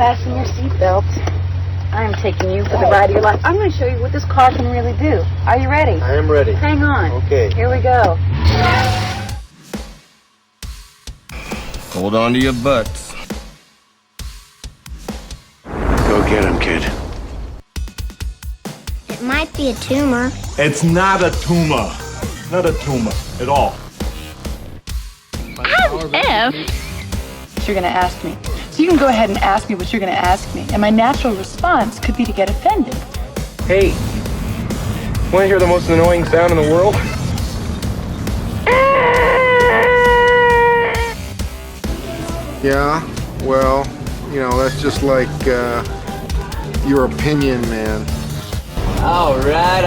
Fasten your seatbelt. I'm taking you for the ride of your life. I'm going to show you what this car can really do. Are you ready? I am ready. Hang on. Okay. Here we go. Hold on to your butts. Go get him, kid. It might be a tumor. It's not a tumor. Not a tumor at all. As if. What you're going to ask me. So you can go ahead and ask me what you're going to ask me. And my natural response could be to get offended. Hey, want to hear the most annoying sound in the world? Yeah, well, you know, that's just like your opinion, man. All right.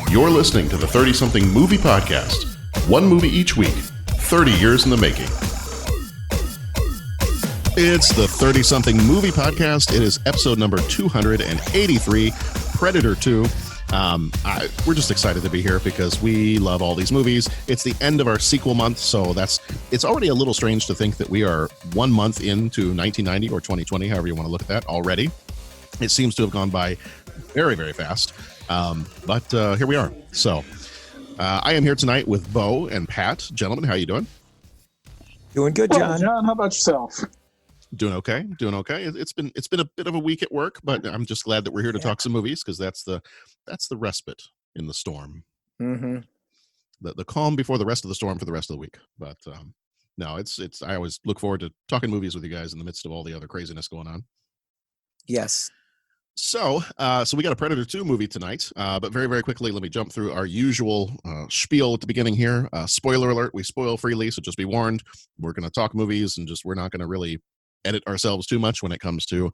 You're listening to the 30-something movie podcast. One movie each week, 30 years in the making. It's the 30-something movie podcast. It is episode number 283, Predator 2. We're just excited to be here because we love all these movies. It's the end of our sequel month, so it's already a little strange to think that we are 1 month into 1990 or 2020, however you want to look at that already. It seems to have gone by very, very fast, but here we are. So I am here tonight with Bo and Pat. Gentlemen, how you doing? Doing good, John. Well, John, how about yourself? Doing okay. It's been a bit of a week at work, but I'm just glad that we're here to talk some movies because that's the respite in the storm. Mm-hmm. The calm before the rest of the storm for the rest of the week. But no, it's I always look forward to talking movies with you guys in the midst of all the other craziness going on. Yes. So we got a Predator 2 movie tonight, but very, very quickly, let me jump through our usual spiel at the beginning here. Spoiler alert, we spoil freely, so just be warned. We're going to talk movies and we're not going to really edit ourselves too much when it comes to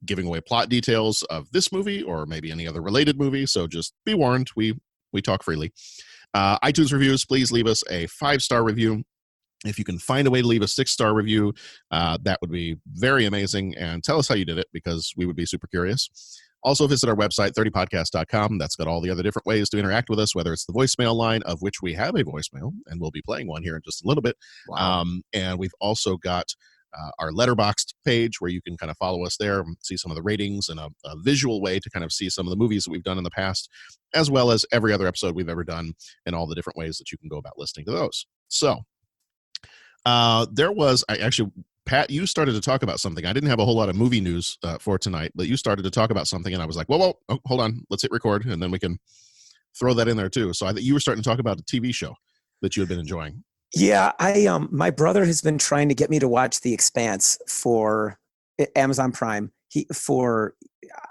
giving away plot details of this movie or maybe any other related movie. So just be warned, we talk freely. iTunes reviews, please leave us a 5-star review. If you can find a way to leave a 6-star review, that would be very amazing. And tell us how you did it because we would be super curious. Also visit our website, 30podcast.com. That's got all the other different ways to interact with us, whether it's the voicemail line, of which we have a voicemail, and we'll be playing one here in just a little bit. Wow. And we've also got our Letterboxd page where you can kind of follow us there and see some of the ratings and a visual way to kind of see some of the movies that we've done in the past, as well as every other episode we've ever done and all the different ways that you can go about listening to those. So Pat, you started to talk about something. I didn't have a whole lot of movie news for tonight, but you started to talk about something and I was like, whoa, hold on, let's hit record and then we can throw that in there too. So I think you were starting to talk about a TV show that you had been enjoying. Yeah, my brother has been trying to get me to watch The Expanse for Amazon Prime for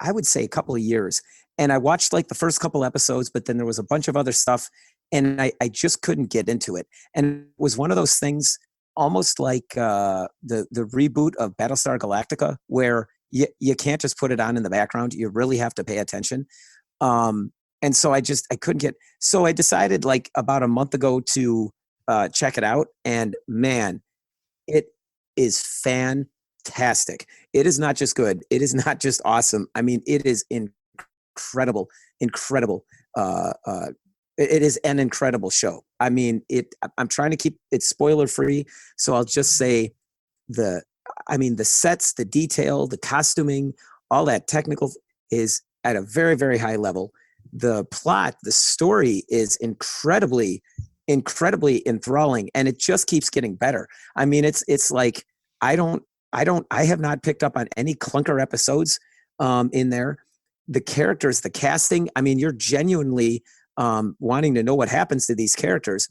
I would say a couple of years. And I watched like the first couple episodes, but then there was a bunch of other stuff and I just couldn't get into it. And it was one of those things almost like the reboot of Battlestar Galactica where you can't just put it on in the background. You really have to pay attention. And so I couldn't get, so I decided like about a month ago to check it out, and man, it is fantastic. It is not just good. It is not just awesome. I mean, it is incredible. It is an incredible show. I mean, I'm trying to keep it spoiler free, so I'll just say the sets, the detail, the costuming, all that technical is at a very, very high level. The plot, the story is incredibly enthralling, and it just keeps getting better. I mean, it's like I have not picked up on any clunker episodes in there. The characters, the casting, I mean, you're genuinely wanting to know what happens to these characters.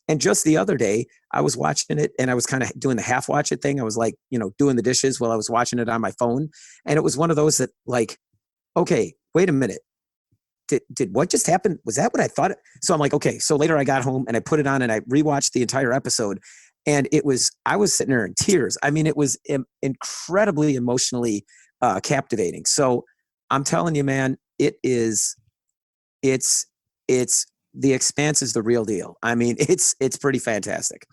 And just the other day, I was watching it and I was kind of doing the half watch it thing. I was like, doing the dishes while I was watching it on my phone. And it was one of those that like, okay, wait a minute. Did what just happened? Was that what I thought? So I'm like, okay. So later I got home and I put it on and I rewatched the entire episode, and I was sitting there in tears. I mean, it was incredibly emotionally captivating. So I'm telling you, man, it's The Expanse is the real deal. I mean, it's pretty fantastic.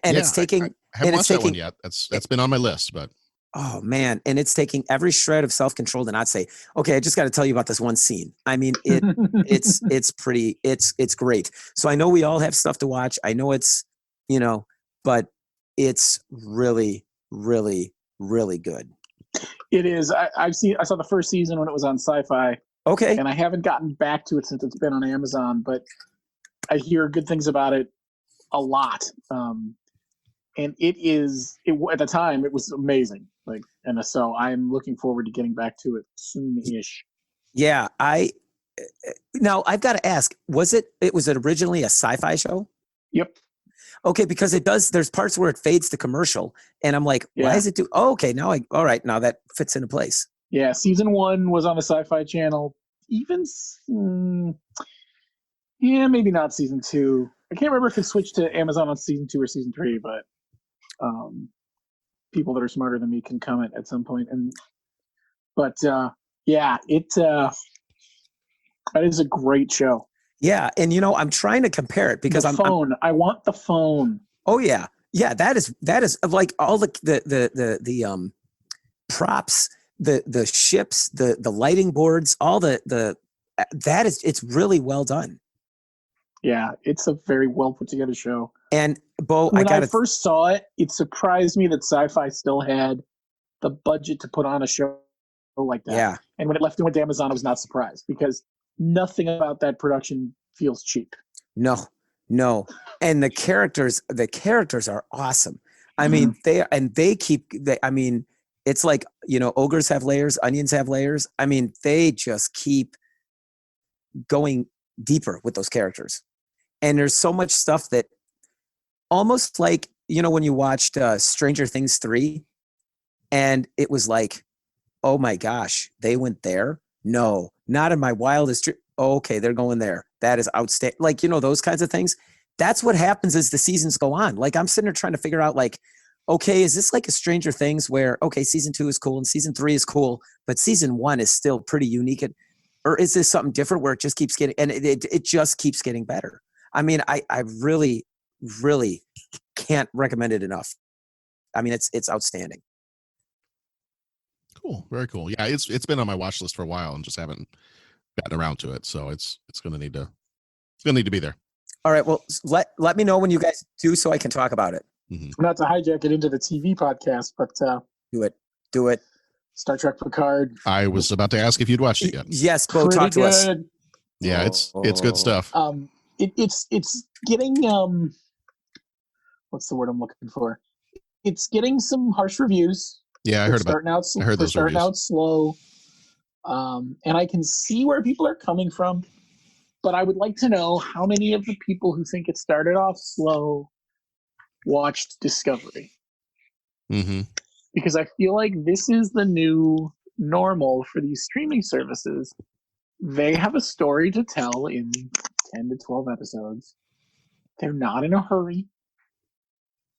And it's taking, I haven't watched that one yet. That's been on my list, but. Oh man. And it's taking every shred of self-control to not say, okay, I just got to tell you about this one scene. I mean, it's great. So I know we all have stuff to watch. I know it's, but it's really, really, really good. It is. I saw the first season when it was on Sci-Fi. Okay. And I haven't gotten back to it since it's been on Amazon, but I hear good things about it a lot. And at the time, it was amazing. So I'm looking forward to getting back to it soon-ish. Yeah, now I've got to ask, was it originally a sci-fi show? Yep. Okay, because there's parts where it fades to commercial, and I'm like, why is it okay, now now that fits into place. Yeah, season 1 was on the Sci-Fi Channel. Maybe not season 2. I can't remember if it switched to Amazon on season 2 or season 3, but people that are smarter than me can comment at some point. That is a great show. Yeah, and I'm trying to compare it because I want the phone. Oh yeah, that is like all the props, the ships, the lighting boards, all it's really well done. Yeah, it's a very well put together show. And Bo, when I first saw it, it surprised me that Sci-Fi still had the budget to put on a show like that. Yeah. And when it went to Amazon, I was not surprised because nothing about that production feels cheap. No. And the characters are awesome. I mean, it's like, ogres have layers, onions have layers. I mean, they just keep going deeper with those characters. And there's so much stuff that almost like, when you watched Stranger Things 3 and it was like, oh my gosh, they went there? No, not in my wildest dream. Oh, okay, they're going there. That is outstanding. Like, those kinds of things. That's what happens as the seasons go on. Like, I'm sitting there trying to figure out, like, okay, is this like a Stranger Things where, okay, season 2 is cool and season 3 is cool, but season 1 is still pretty unique? Or is this something different where it just keeps getting, and it just keeps getting better? I mean, I really, really can't recommend it enough. I mean, it's outstanding. Cool. Very cool. Yeah, it's been on my watch list for a while and just haven't gotten around to it. So it's gonna need to be there. All right. Well, let me know when you guys do so I can talk about it. Mm-hmm. Not to hijack it into the TV podcast, but do it. Star Trek Picard. I was about to ask if you'd watched it yet. Yes, Bo, talk to us. Yeah, it's good stuff. It's getting what's the word I'm looking for? It's getting some harsh reviews. Yeah, I heard about. I heard those starting out slow, and I can see where people are coming from, but I would like to know how many of the people who think it started off slow watched Discovery. Mm-hmm. Because I feel like this is the new normal for these streaming services. They have a story to tell in 10 to 12 episodes. They're not in a hurry.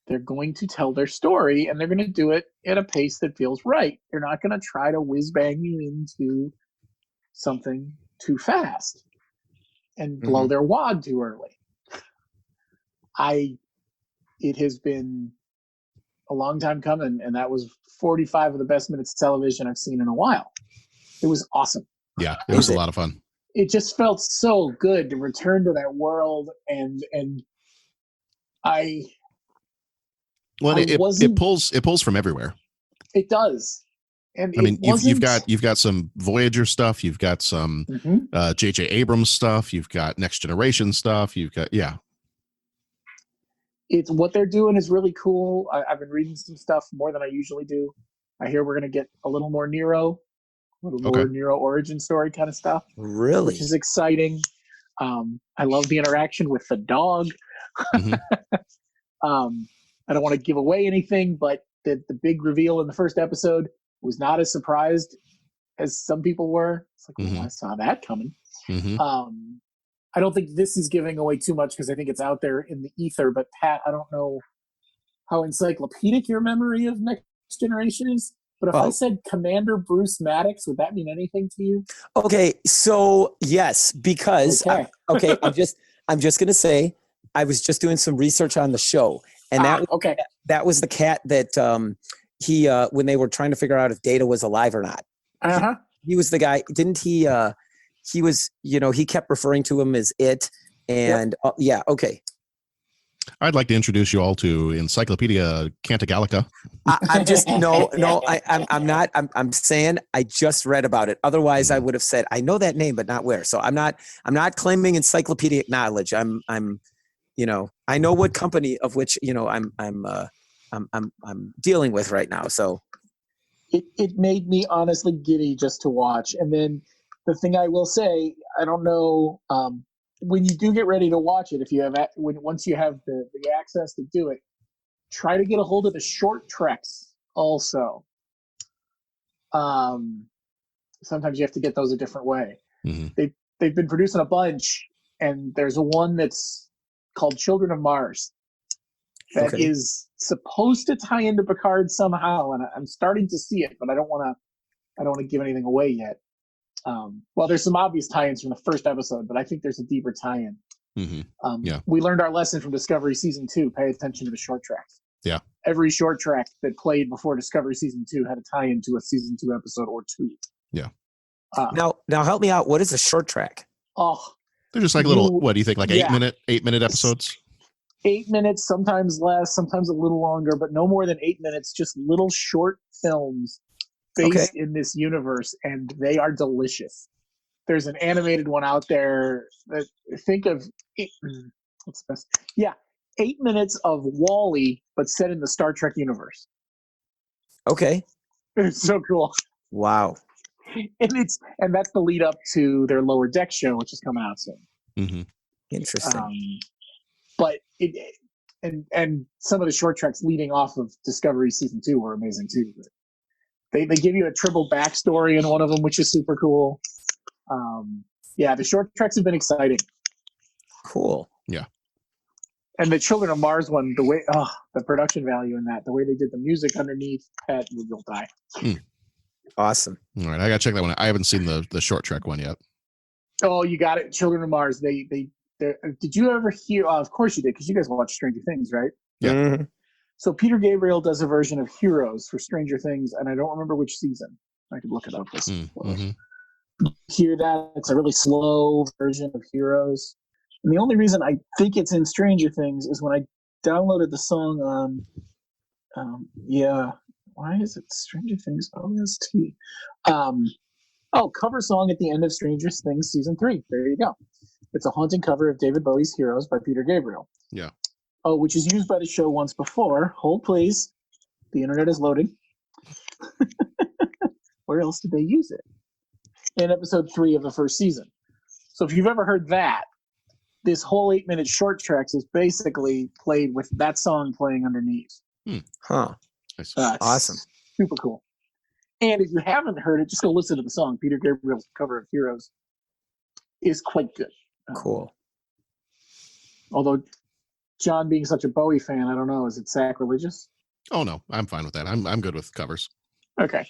They're going to tell their story, and they're going to do it at a pace that feels right. They're not going to try to whiz-bang you into something too fast and blow their wad too early. It has been a long time coming, and that was 45 of the best minutes of television I've seen in a while. It was awesome. Yeah, it was a lot of fun. It just felt so good to return to that world, and it pulls from everywhere. It does. And I mean, you've got some Voyager stuff, you've got some J.J. Abrams stuff, you've got Next Generation stuff, It's what they're doing is really cool. I've been reading some stuff more than I usually do. I hear we're going to get a little more Nero, more Nero origin story kind of stuff. Really? Which is exciting. I love the interaction with the dog. I don't want to give away anything, but the big reveal in the first episode was not as surprised as some people were. It's like, well, I saw that coming. I don't think this is giving away too much because I think it's out there in the ether. But Pat, I don't know how encyclopedic your memory of Next Generation is. But if I said Commander Bruce Maddox, would that mean anything to you? Okay, so yes, because I'm just gonna say I was just doing some research on the show, and that was the cat that he when they were trying to figure out if Data was alive or not. He was the guy, didn't he? He was, he kept referring to him as it, and okay. I'd like to introduce you all to Encyclopedia Cantagallica. I'm just I'm saying I just read about it. Otherwise, I would have said I know that name, but not where. So I'm not claiming encyclopedic knowledge. I'm I know what company of which I'm dealing with right now. So it made me honestly giddy just to watch. And then the thing I will say, I don't know, when you do get ready to watch it, if you have once you have the access to do it, try to get a hold of the short treks also. Sometimes you have to get those a different way. Mm-hmm. They've been producing a bunch, and there's one that's called Children of Mars that is supposed to tie into Picard somehow, and I'm starting to see it, but I don't want to give anything away yet. Well, there's some obvious tie-ins from the first episode, but I think there's a deeper tie-in. Yeah. We learned our lesson from Discovery Season 2. Pay attention to the short tracks. Yeah. Every short track that played before Discovery Season 2 had a tie-in to a Season 2 episode or two. Yeah. Now help me out. What is a short track? Oh, they're just like little. What do you think? Like 8 minute episodes. 8 minutes, sometimes less, sometimes a little longer, but no more than 8 minutes. Just little short films based in this universe, and they are delicious. There's an animated one out there that think of what's the best? Yeah, 8 minutes of Wall-E, but set in the Star Trek universe. Okay, it's so cool. Wow. And that's the lead up to their Lower Deck show, which is coming out soon. Mm-hmm. Interesting. But and some of the short tracks leading off of Discovery Season 2 were amazing too. They give you a triple backstory in one of them, which is super cool. The short tracks have been exciting. Cool. Yeah. And the Children of Mars one, the way the production value in that, the way they did the music underneath, you'll die. Awesome. All right, I gotta check that one. I haven't seen the short trek one yet. Oh, you got it. Children of Mars. They did you ever hear? Of course you did, because you guys watch Stranger Things, right? Yeah. Mm-hmm. So Peter Gabriel does a version of Heroes for Stranger Things, and I don't remember which season. I could look it up. Hear that? It's a really slow version of Heroes. And the only reason I think it's in Stranger Things is when I downloaded the song on, why is it Stranger Things OST? Cover song at the end of Stranger Things Season 3. There you go. It's a haunting cover of David Bowie's Heroes by Peter Gabriel. Yeah. Oh, which is used by the show once before. Hold, please. The internet is loading. Where else did they use it? In episode 3 of the first season. So if you've ever heard that, this whole 8 minute short tracks is basically played with that song playing underneath. Huh. Awesome. Super cool. And if you haven't heard it, just go listen to the song. Peter Gabriel's cover of Heroes is quite good. Cool. Although John being such a Bowie fan, I don't know, is it sacrilegious? Oh no, I'm fine with that. I'm good with covers. Okay.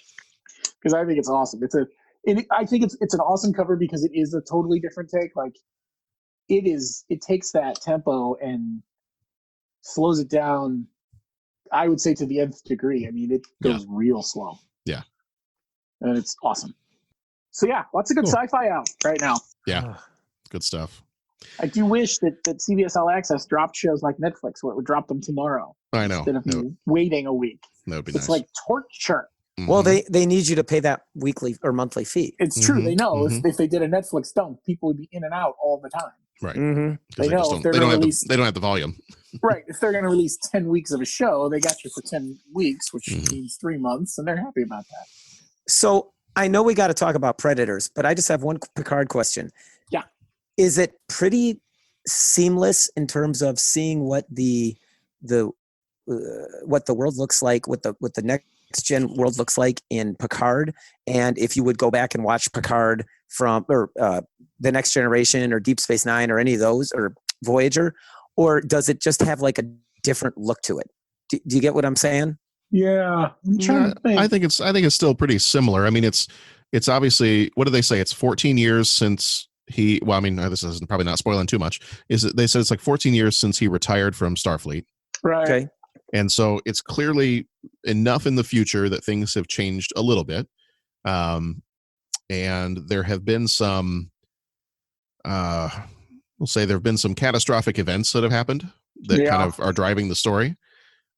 Because I think it's awesome. I think it's an awesome cover because it is a totally different take. Like it takes that tempo and slows it down, I would say, to the nth degree. I mean, it goes real slow. Yeah. And it's awesome. So yeah, lots of good sci-fi out right now. Yeah. Good stuff. I do wish that CBS All Access dropped shows like Netflix, where it would drop them tomorrow. I know. Instead of waiting a week. That would be It's nice. like torture. Mm-hmm. Well, they need you to pay that weekly or monthly fee. It's true. They know if they did a Netflix dump, people would be in and out all the time. Right. Mm-hmm. They know if they don't have the volume. Right. If they're going to release 10 weeks of a show, they got you for 10 weeks, which means 3 months, and they're happy about that. So I know we got to talk about Predators, but I just have one Picard question. Yeah. Is it pretty seamless in terms of seeing what the world looks like, what the next gen world looks like in Picard? And if you would go back and watch Picard from the Next Generation or Deep Space Nine or any of those, or Voyager, or does it just have like a different look to it? Do you get what I'm saying? Yeah, I'm trying to think. I think it's still pretty similar. I mean, it's obviously, what do they say? It's 14 years since he. Well, I mean, this is probably not spoiling too much. They said it's like 14 years since he retired from Starfleet. Right. Okay. And so it's clearly enough in the future that things have changed a little bit. And there have been some, we'll say there have been some catastrophic events that have happened that kind of are driving the story.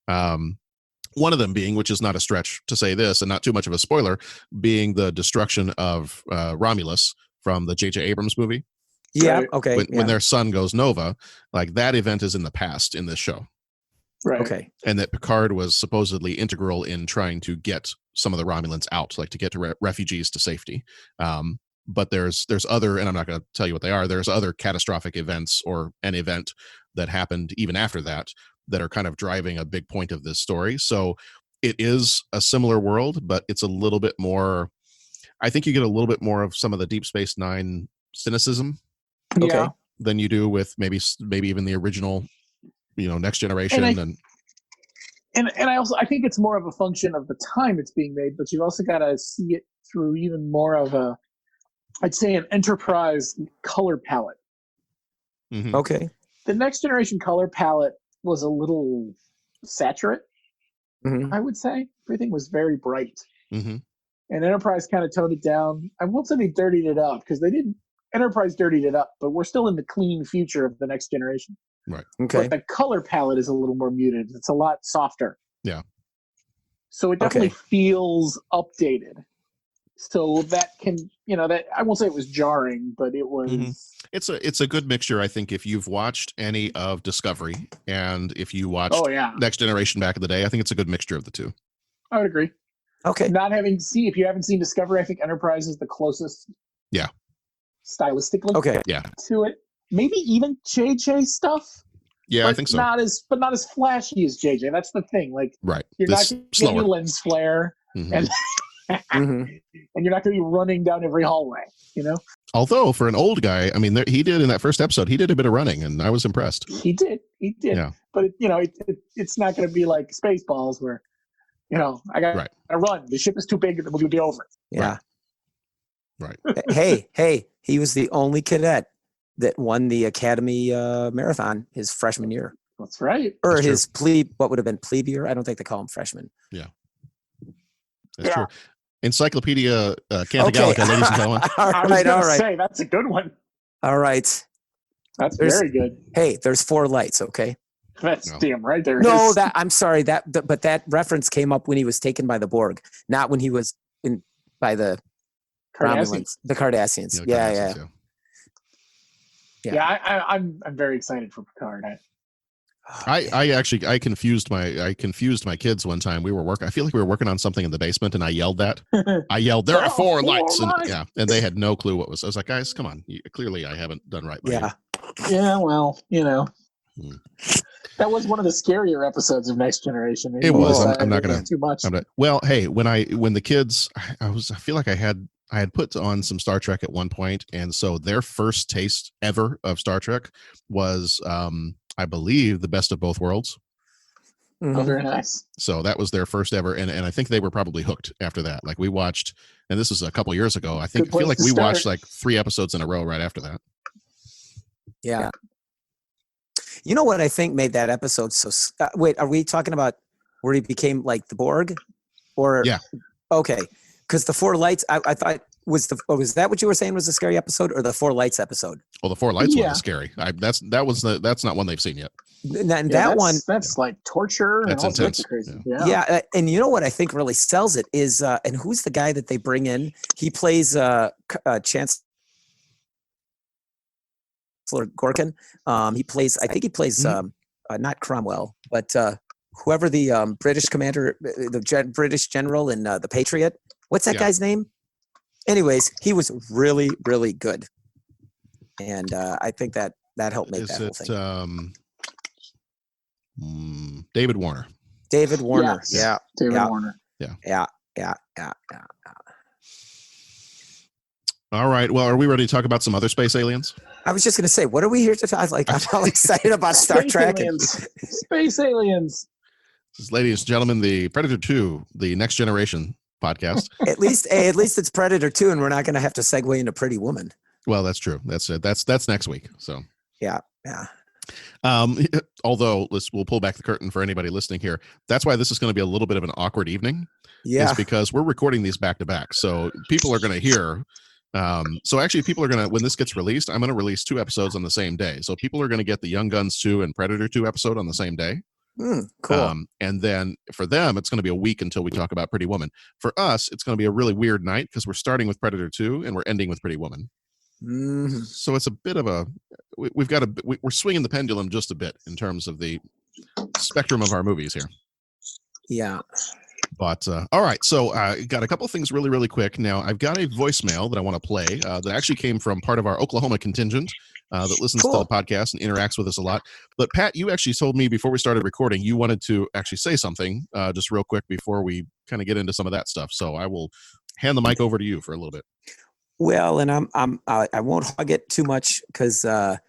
One of them being, which is not a stretch to say this and not too much of a spoiler, being the destruction of Romulus from the J.J. Abrams movie. Yeah. Okay. When their son goes Nova, like that event is in the past in this show. Right. Okay. And that Picard was supposedly integral in trying to get some of the Romulans out, like to get to refugees to safety. But there's other, and I'm not going to tell you what they are. There's other catastrophic events or an event that happened even after that are kind of driving a big point of this story. So it is a similar world, but it's a little bit more, I think you get a little bit more of some of the Deep Space Nine cynicism than you do with maybe even the original, Next Generation. And I think it's more of a function of the time it's being made, but you also got to see it through even more of I'd say an Enterprise color palette. Mm-hmm. Okay. The Next Generation color palette was a little saturate, I would say. Everything was very bright. Mm-hmm. And Enterprise kind of toned it down. I won't say they dirtied it up, because they didn't. Enterprise dirtied it up, but we're still in the clean future of the Next Generation. Right. Okay. But the color palette is a little more muted. It's a lot softer. Yeah. So it definitely feels updated. So that can, that I won't say it was jarring, but it was. Mm-hmm. It's a good mixture, I think. If you've watched any of Discovery and if you watched Next Generation back in the day, I think it's a good mixture of the two. I would agree. Okay. If you haven't seen Discovery, I think Enterprise is the closest. Yeah. Stylistically. Okay. Yeah. To it, maybe even JJ stuff. Yeah, I think so. Not as flashy as JJ. That's the thing. Like, right. You're not going to get any lens flare, and and you're not going to be running down every hallway. Although for an old guy, I mean, he did in that first episode, he did a bit of running, and I was impressed. He did. Yeah. But it's not going to be like Spaceballs, where I got to run. The ship is too big, and the movie will be over. Yeah. Right. Hey, he was the only cadet that won the Academy Marathon his freshman year. That's right. Or That's his what would have been plebe year. I don't think they call him freshman. Yeah. That's true. Encyclopedia Cantagallica, ladies and gentlemen. All right. Say, that's a good one. All right. That's very good. Hey, there's 4 lights, okay? That's damn right there. No, I'm sorry. But that reference came up when he was taken by the Borg, not when he was by the Romulans, the Cardassians. Yeah. I'm very excited for Picard. I confused my kids one time. I feel like we were working on something in the basement, and I yelled that. There are 4 lights, and they had no clue what was. I was like, guys, come on. Clearly, I haven't done right. Yeah. Well, that was one of the scarier episodes of Next Generation. It was. I'm not gonna too much. Well, hey, when the kids, I feel like I had put on some Star Trek at one point, and so their first taste ever of Star Trek was, I believe, The Best of Both Worlds. Oh, very nice. So that was their first ever, and I think they were probably hooked after that. Like we watched, and this was a couple years ago. I feel like we watched like 3 episodes in a row right after that. Yeah. You know what I think made that episode so? Wait, are we talking about where he became like the Borg, or yeah? Okay, because the 4 lights, I thought was that what you were saying was a scary episode, or the 4 lights episode? Well, the 4 lights one is scary. That's not one they've seen yet. And that's like torture. That's and all intense. Sorts of crazy. Yeah, and you know what I think really sells it is, and who's the guy that they bring in? He plays Chancellor Gorkin. He plays not Cromwell, but whoever the British commander, the British general in The Patriot. What's that guy's name? Anyways, he was really, really good, and I think that helped make that whole thing. David Warner. David Warner. Yes. Yeah. David Warner. Yeah. All right. Well, are we ready to talk about some other space aliens? I was just going to say, what are we here to talk? I'm all excited about Star Trek. Space aliens. This is, ladies and gentlemen, the Predator 2, the Next Generation podcast. At least it's Predator 2, and we're not going to have to segue into Pretty Woman. Well, that's true. That's it. That's next week. So yeah. Although we'll pull back the curtain for anybody listening here. That's why this is going to be a little bit of an awkward evening. Yeah, is because we're recording these back to back, so people are going to hear So actually, people are gonna, when this gets released, I'm gonna release 2 episodes on the same day. So people are gonna get the Young Guns 2 and Predator 2 episode on the same day. Cool. And then for them, it's going to be a week until we talk about Pretty Woman. For us, it's going to be a really weird night because we're starting with Predator 2 and we're ending with Pretty Woman. So it's a bit of a, we're swinging the pendulum just a bit in terms of the spectrum of our movies here. Yeah. But all right, so got a couple of things really, really quick. Now, I've got a voicemail that I want to play that actually came from part of our Oklahoma contingent that listens to the podcast and interacts with us a lot. But Pat, you actually told me before we started recording you wanted to actually say something just real quick before we kind of get into some of that stuff. So I will hand the mic over to you for a little bit. Well, and I won't hog it too much because a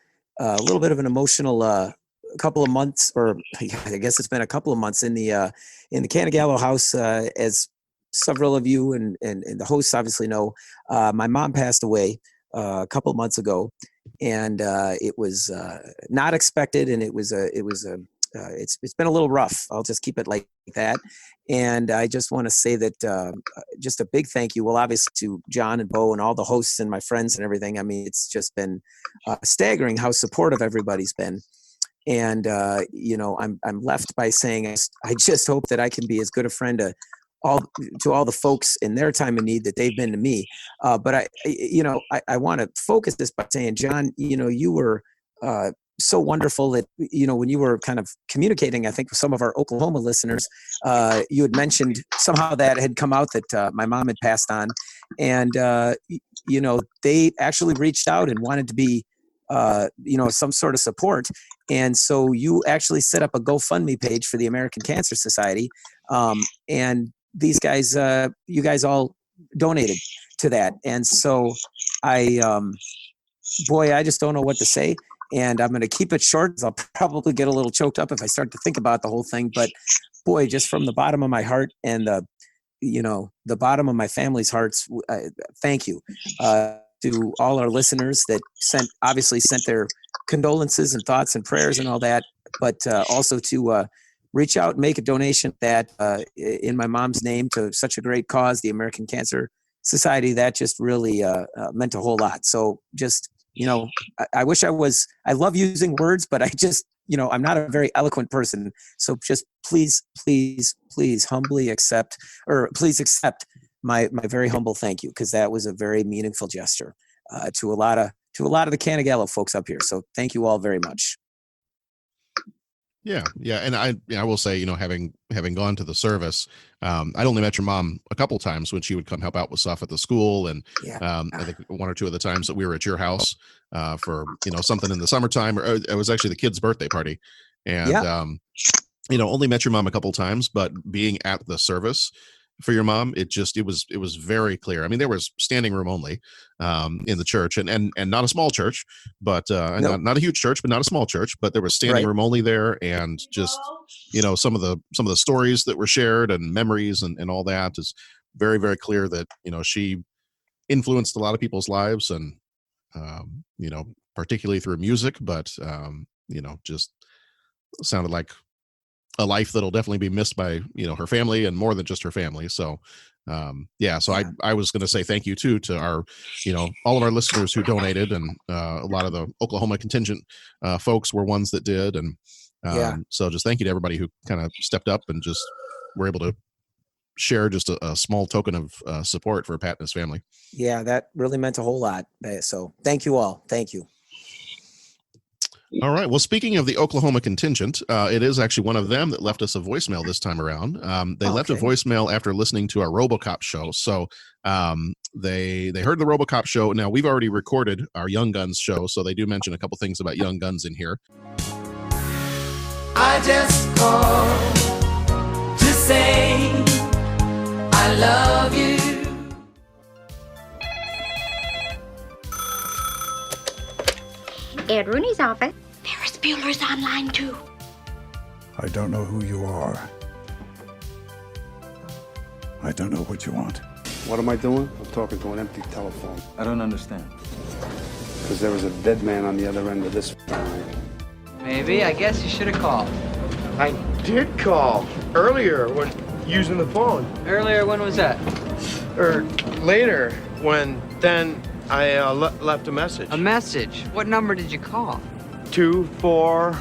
little bit of an emotional couple of months, or I guess it's been a couple of months in the Canagallo house, as several of you and the hosts obviously know. My mom passed away a couple of months ago, and it was not expected, and it's been a little rough. I'll just keep it like that. And I just want to say that just a big thank you. Well, obviously to John and Bo and all the hosts and my friends and everything. I mean, it's just been staggering how supportive everybody's been. And I'm left by saying I just hope that I can be as good a friend to all the folks in their time of need that they've been to me. But I want to focus this by saying, John, you were so wonderful that, when you were kind of communicating, I think with some of our Oklahoma listeners, you had mentioned somehow that had come out that my mom had passed on. And, they actually reached out and wanted to be, some sort of support. And so you actually set up a GoFundMe page for the American Cancer Society. And these guys, you guys all donated to that. And so I just don't know what to say. And I'm going to keep it short because I'll probably get a little choked up if I start to think about the whole thing. But boy, just from the bottom of my heart and the bottom of my family's hearts, thank you. To all our listeners that sent their condolences and thoughts and prayers and all that, but also to reach out and make a donation that in my mom's name to such a great cause, the American Cancer Society. That just really meant a whole lot. So just, I wish I love using words, but I just, I'm not a very eloquent person. So just please humbly accept my very humble thank you, because that was a very meaningful gesture to a lot of the Canagallo folks up here. So thank you all very much. Yeah, and I will say, having gone to the service, I'd only met your mom a couple times when she would come help out with stuff at the school, and I think 1 or 2 of the times that we were at your house for something in the summertime, or it was actually the kid's birthday party, and only met your mom a couple times, but being at the service for your mom, it was very clear. I mean, there was standing room only in the church, and not a small church, but not a huge church, but not a small church, but there was standing room only there, and just some of the stories that were shared and memories and all that is very, very clear that she influenced a lot of people's lives, and particularly through music, but just sounded like a life that'll definitely be missed by her family, and more than just her family. So I was going to say thank you too to our all of our listeners who donated, and a lot of the Oklahoma contingent folks were ones that did, and so just thank you to everybody who kind of stepped up and just were able to share just a small token of support for Pat and his family. Yeah, that really meant a whole lot. So thank you all. Thank you. All right. Well, speaking of the Oklahoma contingent, it is actually one of them that left us a voicemail this time around. They left a voicemail after listening to our RoboCop show. So they heard the RoboCop show. Now, we've already recorded our Young Guns show, so they do mention a couple things about Young Guns in here. I just called to say I love you. Ed Rooney's office. Ferris Bueller's online too. I don't know who you are. I don't know what you want. What am I doing? I'm talking to an empty telephone. I don't understand. Because there was a dead man on the other end of this. Maybe. I guess you should have called. I did call earlier when using the phone. Earlier, when was that? Or later, when then I left a message. A message? What number did you call? 2, 4,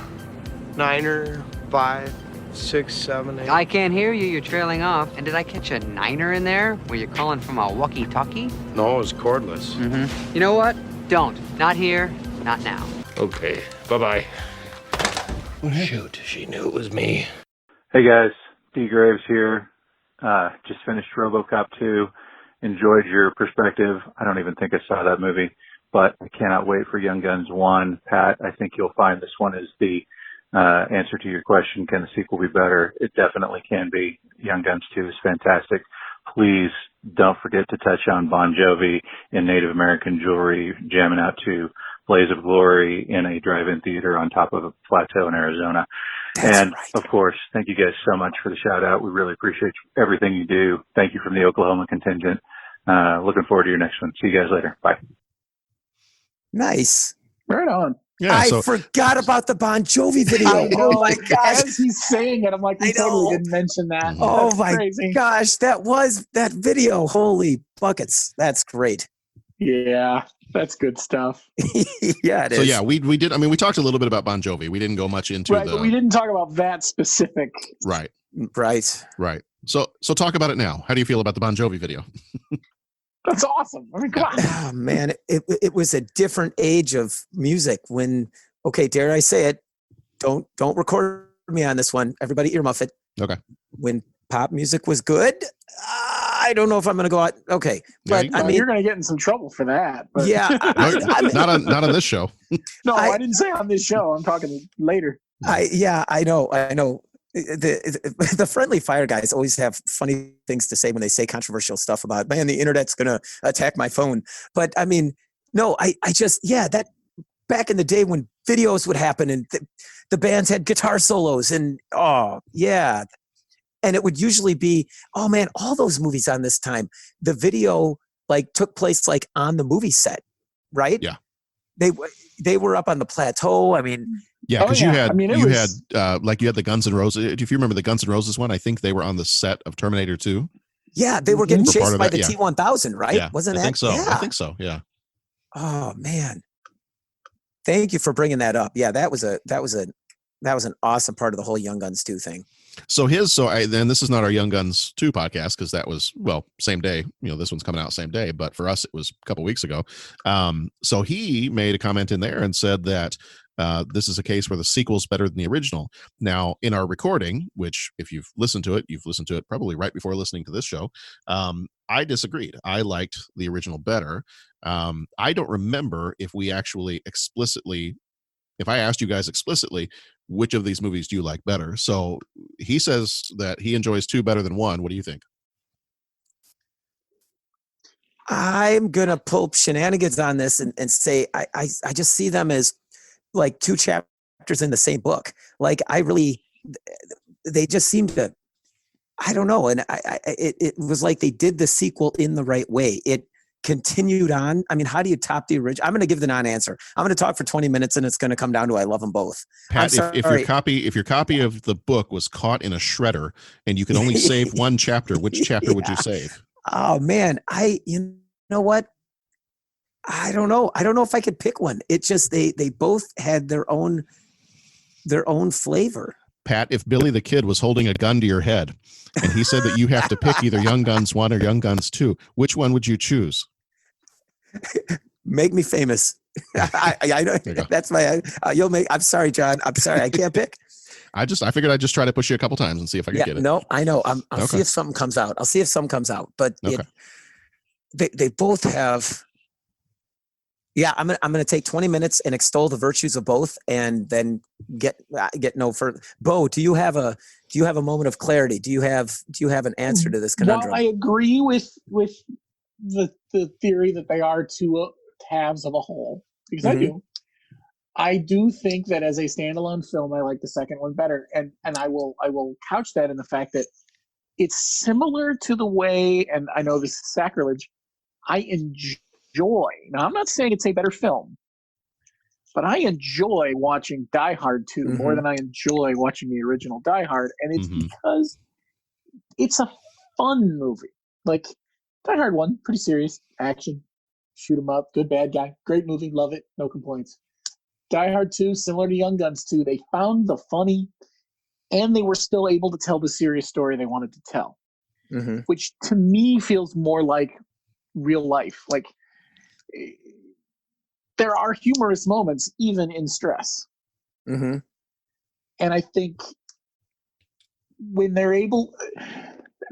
9er, 5, 6, 7, 8. I can't hear you. You're trailing off. And did I catch a niner in there? Were you calling from a walkie-talkie? No, it was cordless. Mm-hmm. You know what? Don't. Not here. Not now. Okay. Bye-bye. Shoot, she knew it was me. Hey guys, D. Graves here. Just finished RoboCop 2. Enjoyed your perspective. I don't even think I saw that movie, but I cannot wait for Young Guns 1. Pat, I think you'll find this one is the answer to your question, can the sequel be better? It definitely can be. Young Guns 2 is fantastic. Please don't forget to touch on Bon Jovi in Native American jewelry, jamming out to Blaze of Glory in a drive-in theater on top of a plateau in Arizona. That's right. Of course, thank you guys so much for the shout out. We really appreciate everything you do. Thank you from the Oklahoma contingent. Looking forward to your next one. See you guys later. Bye. Nice. Right on. Yeah, I forgot about the Bon Jovi video. Oh my gosh. As he's saying it, I'm like, he totally didn't mention that. Oh That's my crazy. gosh, that video. Holy buckets. That's great. Yeah, that's good stuff. Yeah, it is. So yeah, we did. I mean, we talked a little bit about Bon Jovi. We didn't go much into but we didn't talk about that specific. Right. So talk about it now. How do you feel about the Bon Jovi video? That's awesome. I mean, come on. Oh, man, it was a different age of music when, okay, dare I say it, don't record me on this one. Everybody earmuff it. Okay. When pop music was good, I don't know if I'm going to go out. Okay. But I mean, you're going to get in some trouble for that. But. Yeah. Not on this show. No, I didn't say on this show. I'm talking later. I know. The friendly fire guys always have funny things to say when they say controversial stuff about, man, the internet's going to attack my phone. But I mean, no, I just, that back in the day when videos would happen and the bands had guitar solos and, and it would usually be, oh man, all those movies on this time, the video like took place like on the movie set, right? Yeah. They were up on the plateau. I mean, yeah, because you had the Guns N' Roses. If you remember the Guns N' Roses one, I think they were on the set of Terminator 2. Yeah, they were getting chased by the T-1000, right? Yeah, Wasn't that? I think so. Yeah. I think so. Yeah. Oh man, thank you for bringing that up. Yeah, that was an awesome part of the whole Young Guns 2 thing. Then this is not our Young Guns 2 podcast because that was, same day. This one's coming out same day, but for us it was a couple weeks ago. So he made a comment in there and said that this is a case where the sequel is better than the original. Now, in our recording, which if you've listened to it probably right before listening to this show, I disagreed. I liked the original better. I don't remember if we actually if I asked you guys explicitly, which of these movies do you like better? So he says that he enjoys 2 better than 1. What do you think? I'm going to pull shenanigans on this and say I just see them as like 2 chapters in the same book. Like they just seem to, I don't know. And it was like they did the sequel in the right way. It continued on. I mean, how do you top the original? I'm going to give the non-answer. I'm going to talk for 20 minutes and it's going to come down to I love them both. Pat, if your copy of the book was caught in a shredder and you could only save 1 chapter, which chapter would you save? Oh man, you know what? I don't know. I don't know if I could pick one. It just they both had their own flavor. Pat, if Billy the Kid was holding a gun to your head and he said that you have to pick either Young Guns 1 or Young Guns 2, which one would you choose? Make me famous. I know that's my. I'm sorry, John. I'm sorry. I can't pick. I figured I'd just try to push you a couple times and see if I could get it. No, I know. I'll see if something comes out. But they both have. Yeah, I'm gonna take 20 minutes and extol the virtues of both, and then get no further. Bo, do you have a moment of clarity? Do you have an answer to this conundrum? Well, I agree with the theory that they are 2 halves of a whole, because I do think that as a standalone film, I like the second one better, and I will couch that in the fact that it's similar to the way, and I know this is sacrilege, I enjoy. Now, I'm not saying it's a better film, but I enjoy watching Die Hard 2 more than I enjoy watching the original Die Hard, and it's because it's a fun movie. Like Die Hard 1, pretty serious action. shoot 'em up, good bad guy, great movie, love it, no complaints. Die Hard 2, similar to Young Guns 2, they found the funny, and they were still able to tell the serious story they wanted to tell, which to me feels more like real life. Like, there are humorous moments even in stress. And I think when they're able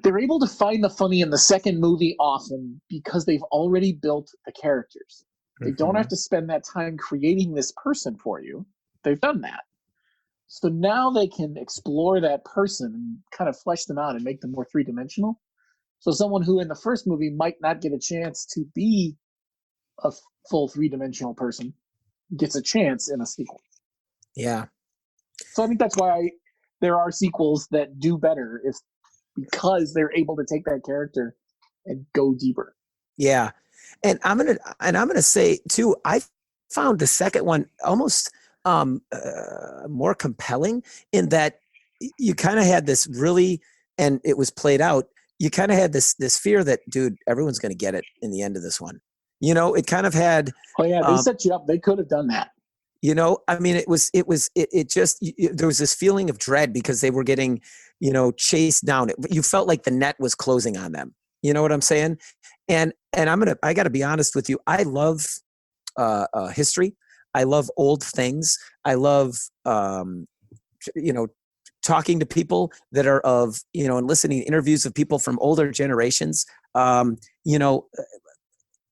to find the funny in the second movie often because they've already built the characters. They don't have to spend that time creating this person for you. They've done that. So now they can explore that person and kind of flesh them out and make them more three-dimensional. So someone who in the first movie might not get a chance to be a full three-dimensional person gets a chance in a sequel. Yeah. So I think that's why there are sequels that do better, is because they're able to take that character and go deeper. Yeah. And I'm gonna say too, I found the second one almost more compelling in that you kind of had this really, and it was played out. You kind of had this fear that, dude, everyone's going to get it in the end of this one. You know, it kind of had. Oh yeah, they set you up. They could have done that. You know, I mean, it just there was this feeling of dread because they were getting, you know, chased down. You felt like the net was closing on them. You know what I'm saying? And I got to be honest with you. I love history. I love old things. I love, you know, talking to people that are of, you know, and listening to interviews of people from older generations. You know,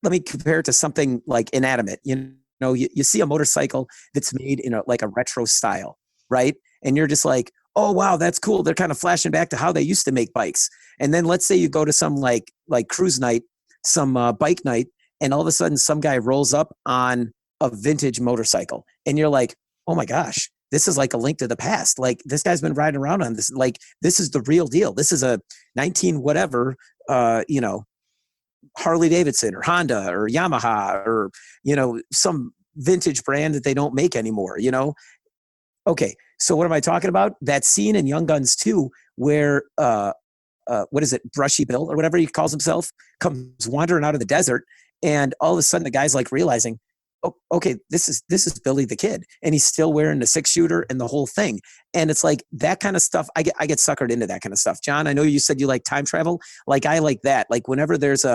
let me compare it to something like inanimate. You know, you see a motorcycle that's made in like a retro style, right? And you're just like, oh, wow, that's cool. They're kind of flashing back to how they used to make bikes. And then let's say you go to some like cruise night, some bike night, and all of a sudden some guy rolls up on a vintage motorcycle. And you're like, oh my gosh, this is like a link to the past. Like this guy's been riding around on this. Like this is the real deal. This is a 19 whatever, you know, Harley Davidson or Honda or Yamaha or, you know, some vintage brand that they don't make anymore, you know? Okay. So what am I talking about? That scene in Young Guns 2 where, what is it? Brushy Bill or whatever he calls himself comes wandering out of the desert. And all of a sudden the guy's like realizing, oh, okay, this is Billy the Kid. And he's still wearing the 6-shooter and the whole thing. And it's like that kind of stuff. I get suckered into that kind of stuff. John, I know you said you like time travel. Like I like that. Like whenever there's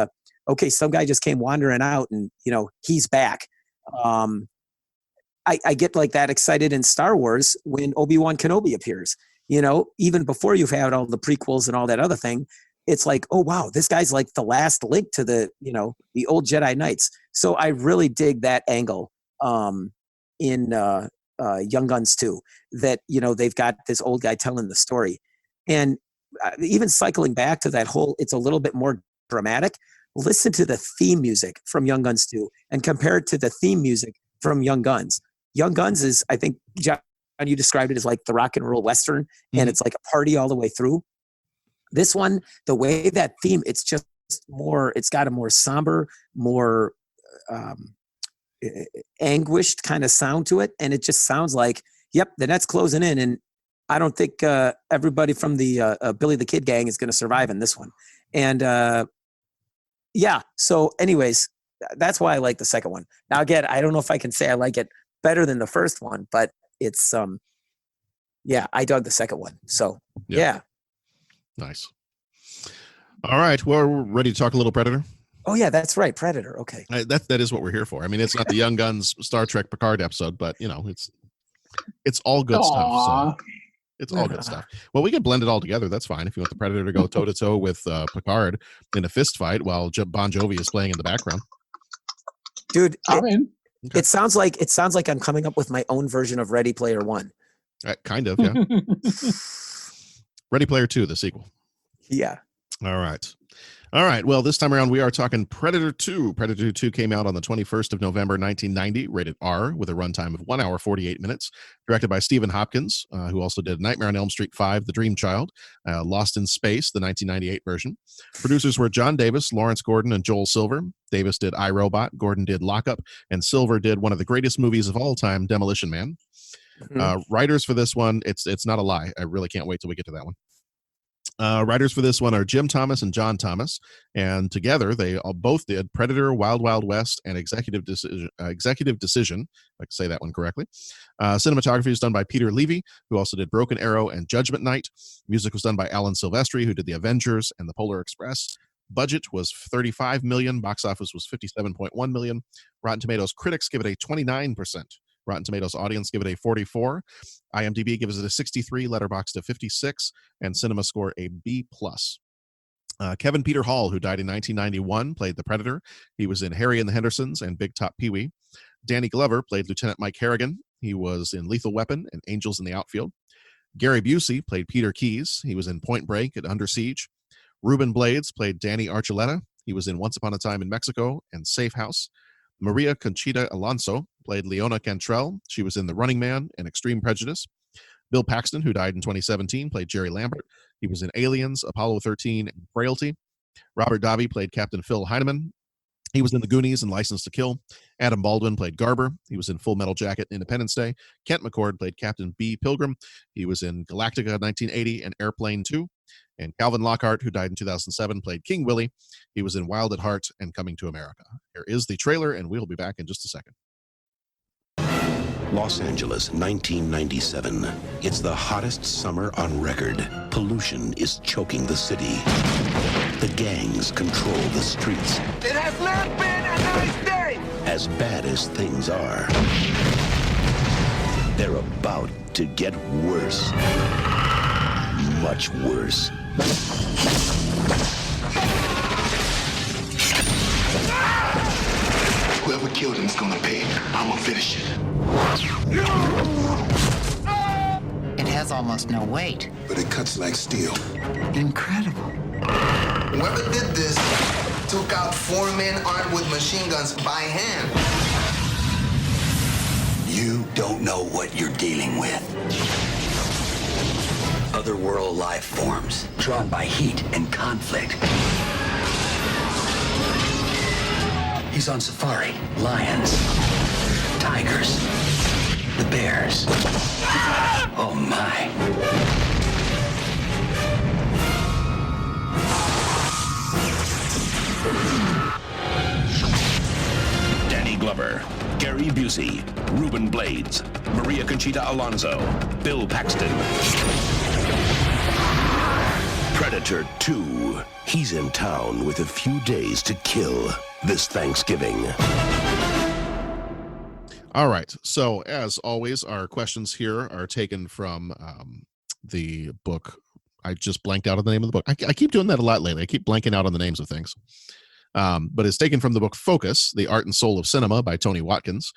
okay, some guy just came wandering out and, you know, he's back. I get like that excited in Star Wars when Obi-Wan Kenobi appears, you know, even before you've had all the prequels and all that other thing. It's like, oh, wow, this guy's like the last link to the, you know, the old Jedi Knights. So I really dig that angle in Young Guns 2, that, you know, they've got this old guy telling the story. And even cycling back to that whole, it's a little bit more dramatic. Listen to the theme music from Young Guns 2 and compare it to the theme music from Young Guns. Young Guns is, I think, John, you described it as like the rock and roll Western, and it's like a party all the way through. This one, the way that theme, it's just more, it's got a more somber, more anguished kind of sound to it. And it just sounds like, yep, the net's closing in. And I don't think everybody from the Billy the Kid gang is going to survive in this one. And yeah, so anyways, that's why I like the second one. Now, again, I don't know if I can say I like it better than the first one, but it's, yeah, I dug the second one. So, yeah. Nice. All right. Well, we're ready to talk a little Predator. Oh yeah, that's right. Predator. Okay. That is what we're here for. I mean, it's not the Young Guns Star Trek Picard episode, but you know, it's all good stuff. So it's all good stuff. Well, we can blend it all together. That's fine. If you want the Predator to go toe to toe with Picard in a fist fight while Bon Jovi is playing in the background. Dude, I'm in. It sounds like I'm coming up with my own version of Ready Player One. Kind of, yeah. Ready Player 2, the sequel. Yeah. All right. Well, this time around, we are talking Predator 2. Predator 2 came out on the 21st of November, 1990, rated R, with a runtime of 1 hour, 48 minutes. Directed by Stephen Hopkins, who also did Nightmare on Elm Street 5, The Dream Child, Lost in Space, the 1998 version. Producers were John Davis, Lawrence Gordon, and Joel Silver. Davis did iRobot, Gordon did Lockup, and Silver did one of the greatest movies of all time, Demolition Man. Writers for this one, it's not a lie. I really can't wait till we get to that one. Writers for this one are Jim Thomas and John Thomas, and together they both did Predator, Wild Wild West, and Executive Decision. If I can say that one correctly. Cinematography was done by Peter Levy, who also did Broken Arrow and Judgment Night. Music was done by Alan Silvestri, who did The Avengers and The Polar Express. Budget was $35 million. Box office was $57.1 million. Rotten Tomatoes critics give it a 29%. Rotten Tomatoes audience give it a 44. IMDb gives it a 63, Letterboxd a 56, and Cinema Score a B+. Kevin Peter Hall, who died in 1991, played the Predator. He was in Harry and the Hendersons and Big Top Pee-wee. Danny Glover played Lieutenant Mike Harrigan. He was in Lethal Weapon and Angels in the Outfield. Gary Busey played Peter Keyes. He was in Point Break and Under Siege. Ruben Blades played Danny Archuleta. He was in Once Upon a Time in Mexico and Safe House. Maria Conchita Alonso played Leona Cantrell. She was in The Running Man and Extreme Prejudice. Bill Paxton, who died in 2017, played Jerry Lambert. He was in Aliens, Apollo 13, and Frailty. Robert Davi played Captain Phil Heineman. He was in The Goonies and License to Kill. Adam Baldwin played Garber. He was in Full Metal Jacket and Independence Day. Kent McCord played Captain B. Pilgrim. He was in Galactica 1980 and Airplane 2. And Calvin Lockhart, who died in 2007, played King Willie. He was in Wild at Heart and Coming to America. Here is the trailer, and we'll be back in just a second. Los Angeles, 1997. It's the hottest summer on record. Pollution is choking the city. The gangs control the streets. It has not been a nice day! As bad as things are, they're about to get worse. Much worse. Whoever killed him is gonna pay. I'm gonna finish it. It has almost no weight. But it cuts like steel. Incredible. Whoever did this took out 4 men armed with machine guns by hand. You don't know what you're dealing with. Otherworld life forms, drawn by heat and conflict. He's on safari. Lions, tigers, the bears. Oh my. Danny Glover, Gary Busey, Ruben Blades, Maria Conchita Alonso, Bill Paxton. Predator 2. He's in town with a few days to kill this Thanksgiving. All right. So, as always, our questions here are taken from the book. I just blanked out on the name of the book. I keep doing that a lot lately. I keep blanking out on the names of things. But it's taken from the book Focus, The Art and Soul of Cinema by Tony Watkins.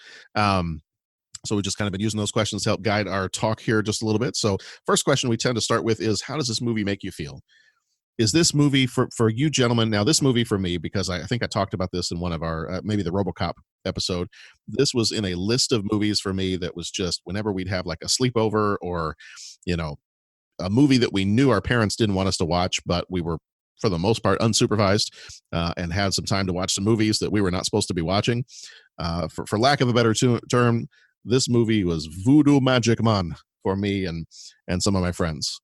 So we've just kind of been using those questions to help guide our talk here just a little bit. So first question we tend to start with is, how does this movie make you feel? Is this movie for you gentlemen? Now, this movie for me, because I think I talked about this in one of our, maybe the RoboCop episode, this was in a list of movies for me that was just whenever we'd have like a sleepover or, you know, a movie that we knew our parents didn't want us to watch, but we were, for the most part, unsupervised and had some time to watch some movies that we were not supposed to be watching. For lack of a better term, this movie was Voodoo Magic Man for me and some of my friends.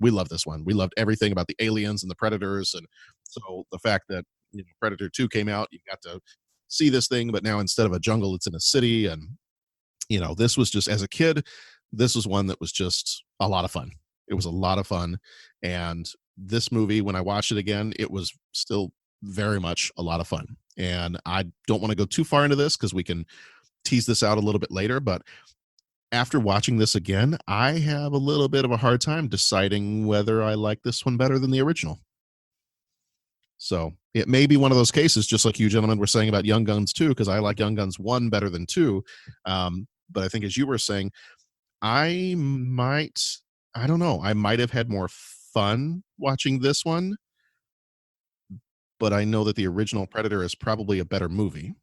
We loved this one. We loved everything about the aliens and the predators. And so the fact that Predator 2 came out, you got to see this thing, but now instead of a jungle, it's in a city. And, this was just, as a kid, this was one that was just a lot of fun. It was a lot of fun. And this movie, when I watched it again, it was still very much a lot of fun. And I don't want to go too far into this because we can tease this out a little bit later, but after watching this again, I have a little bit of a hard time deciding whether I like this one better than the original. So it may be one of those cases, just like you gentlemen were saying about Young Guns 2, because I like Young Guns 1 better than 2. But I think, as you were saying, I don't know, I might have had more fun watching this one, but I know that the original Predator is probably a better movie.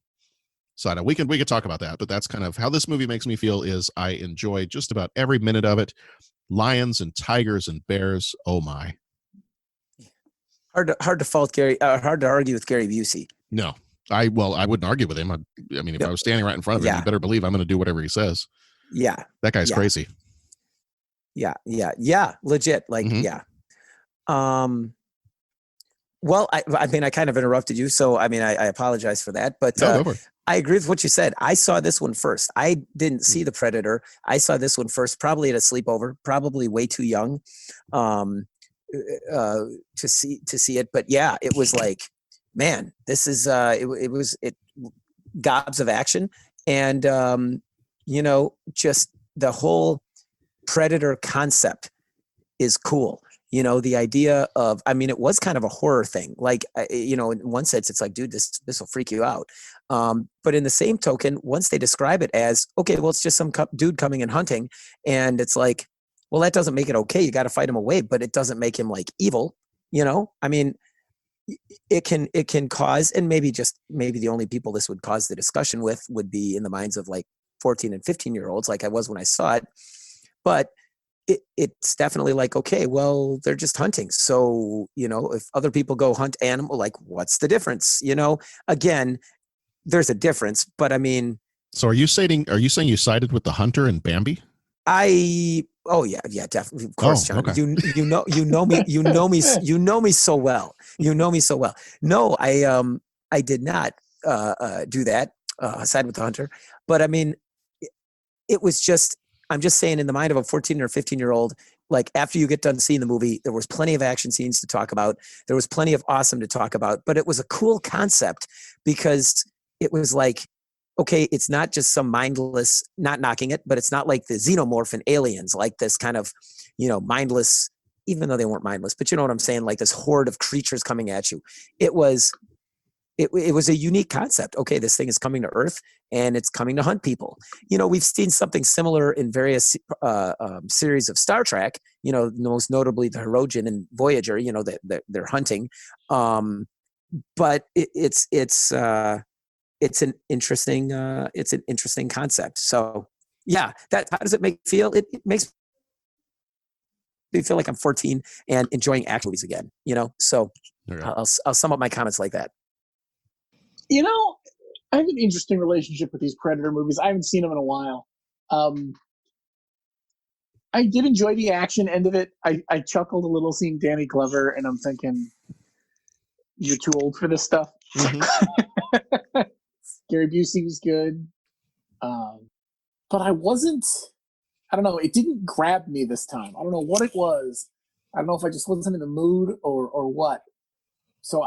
So I know we could talk about that, but that's kind of how this movie makes me feel. Is I enjoy just about every minute of it. Lions and tigers and bears. Oh my! Hard to fault Gary. Hard to argue with Gary Busey. No, I wouldn't argue with him. I mean, if I was standing right in front of him, you better believe I'm going to do whatever he says. Yeah, that guy's crazy. Yeah, legit. Like, yeah. Well, I mean, I kind of interrupted you, so I mean, I apologize for that. But No, go for it. I agree with what you said. I saw this one first. I didn't see The Predator. I saw this one first, probably at a sleepover, probably way too young to see it. But yeah, it was like, man, this is it gobs of action, and just the whole Predator concept is cool. The idea of, I mean, it was kind of a horror thing. Like, in one sense, it's like, dude, this will freak you out. But in the same token, once they describe it as, okay, well, it's just some dude coming and hunting, and it's like, well, that doesn't make it okay. You got to fight him away, but it doesn't make him like evil. I mean, it can cause, and maybe the only people this would cause the discussion with would be in the minds of like 14 and 15-year-olds, like I was when I saw it. But it's definitely like, okay, well, they're just hunting. So, if other people go hunt animal, like, what's the difference? Again, there's a difference, but I mean. So are you saying you sided with the hunter and Bambi? Oh yeah, definitely. Of course, John. Okay. You know me so well. No, I did not do that, side with the hunter. But I mean, it was just, I'm just saying, in the mind of a 14 or 15-year-old, like, after you get done seeing the movie, there was plenty of action scenes to talk about. There was plenty of awesome to talk about, but it was a cool concept because it was like, okay, it's not just some mindless, not knocking it, but it's not like the xenomorph in Aliens, like this kind of, mindless, even though they weren't mindless, but you know what I'm saying? Like this horde of creatures coming at you. It was a unique concept. Okay, this thing is coming to Earth and it's coming to hunt people. We've seen something similar in various series of Star Trek, most notably the Hirogen and Voyager, that they're hunting. But it's an interesting concept. So yeah, how does it make you feel? It makes me feel like I'm 14 and enjoying action movies again, So I'll sum up my comments like that. I have an interesting relationship with these Predator movies. I haven't seen them in a while. I did enjoy the action end of it. I chuckled a little seeing Danny Glover, and I'm thinking, you're too old for this stuff. Mm-hmm. Gary Busey was good. But I don't know, it didn't grab me this time. I don't know what it was. I don't know if I just wasn't in the mood or what. So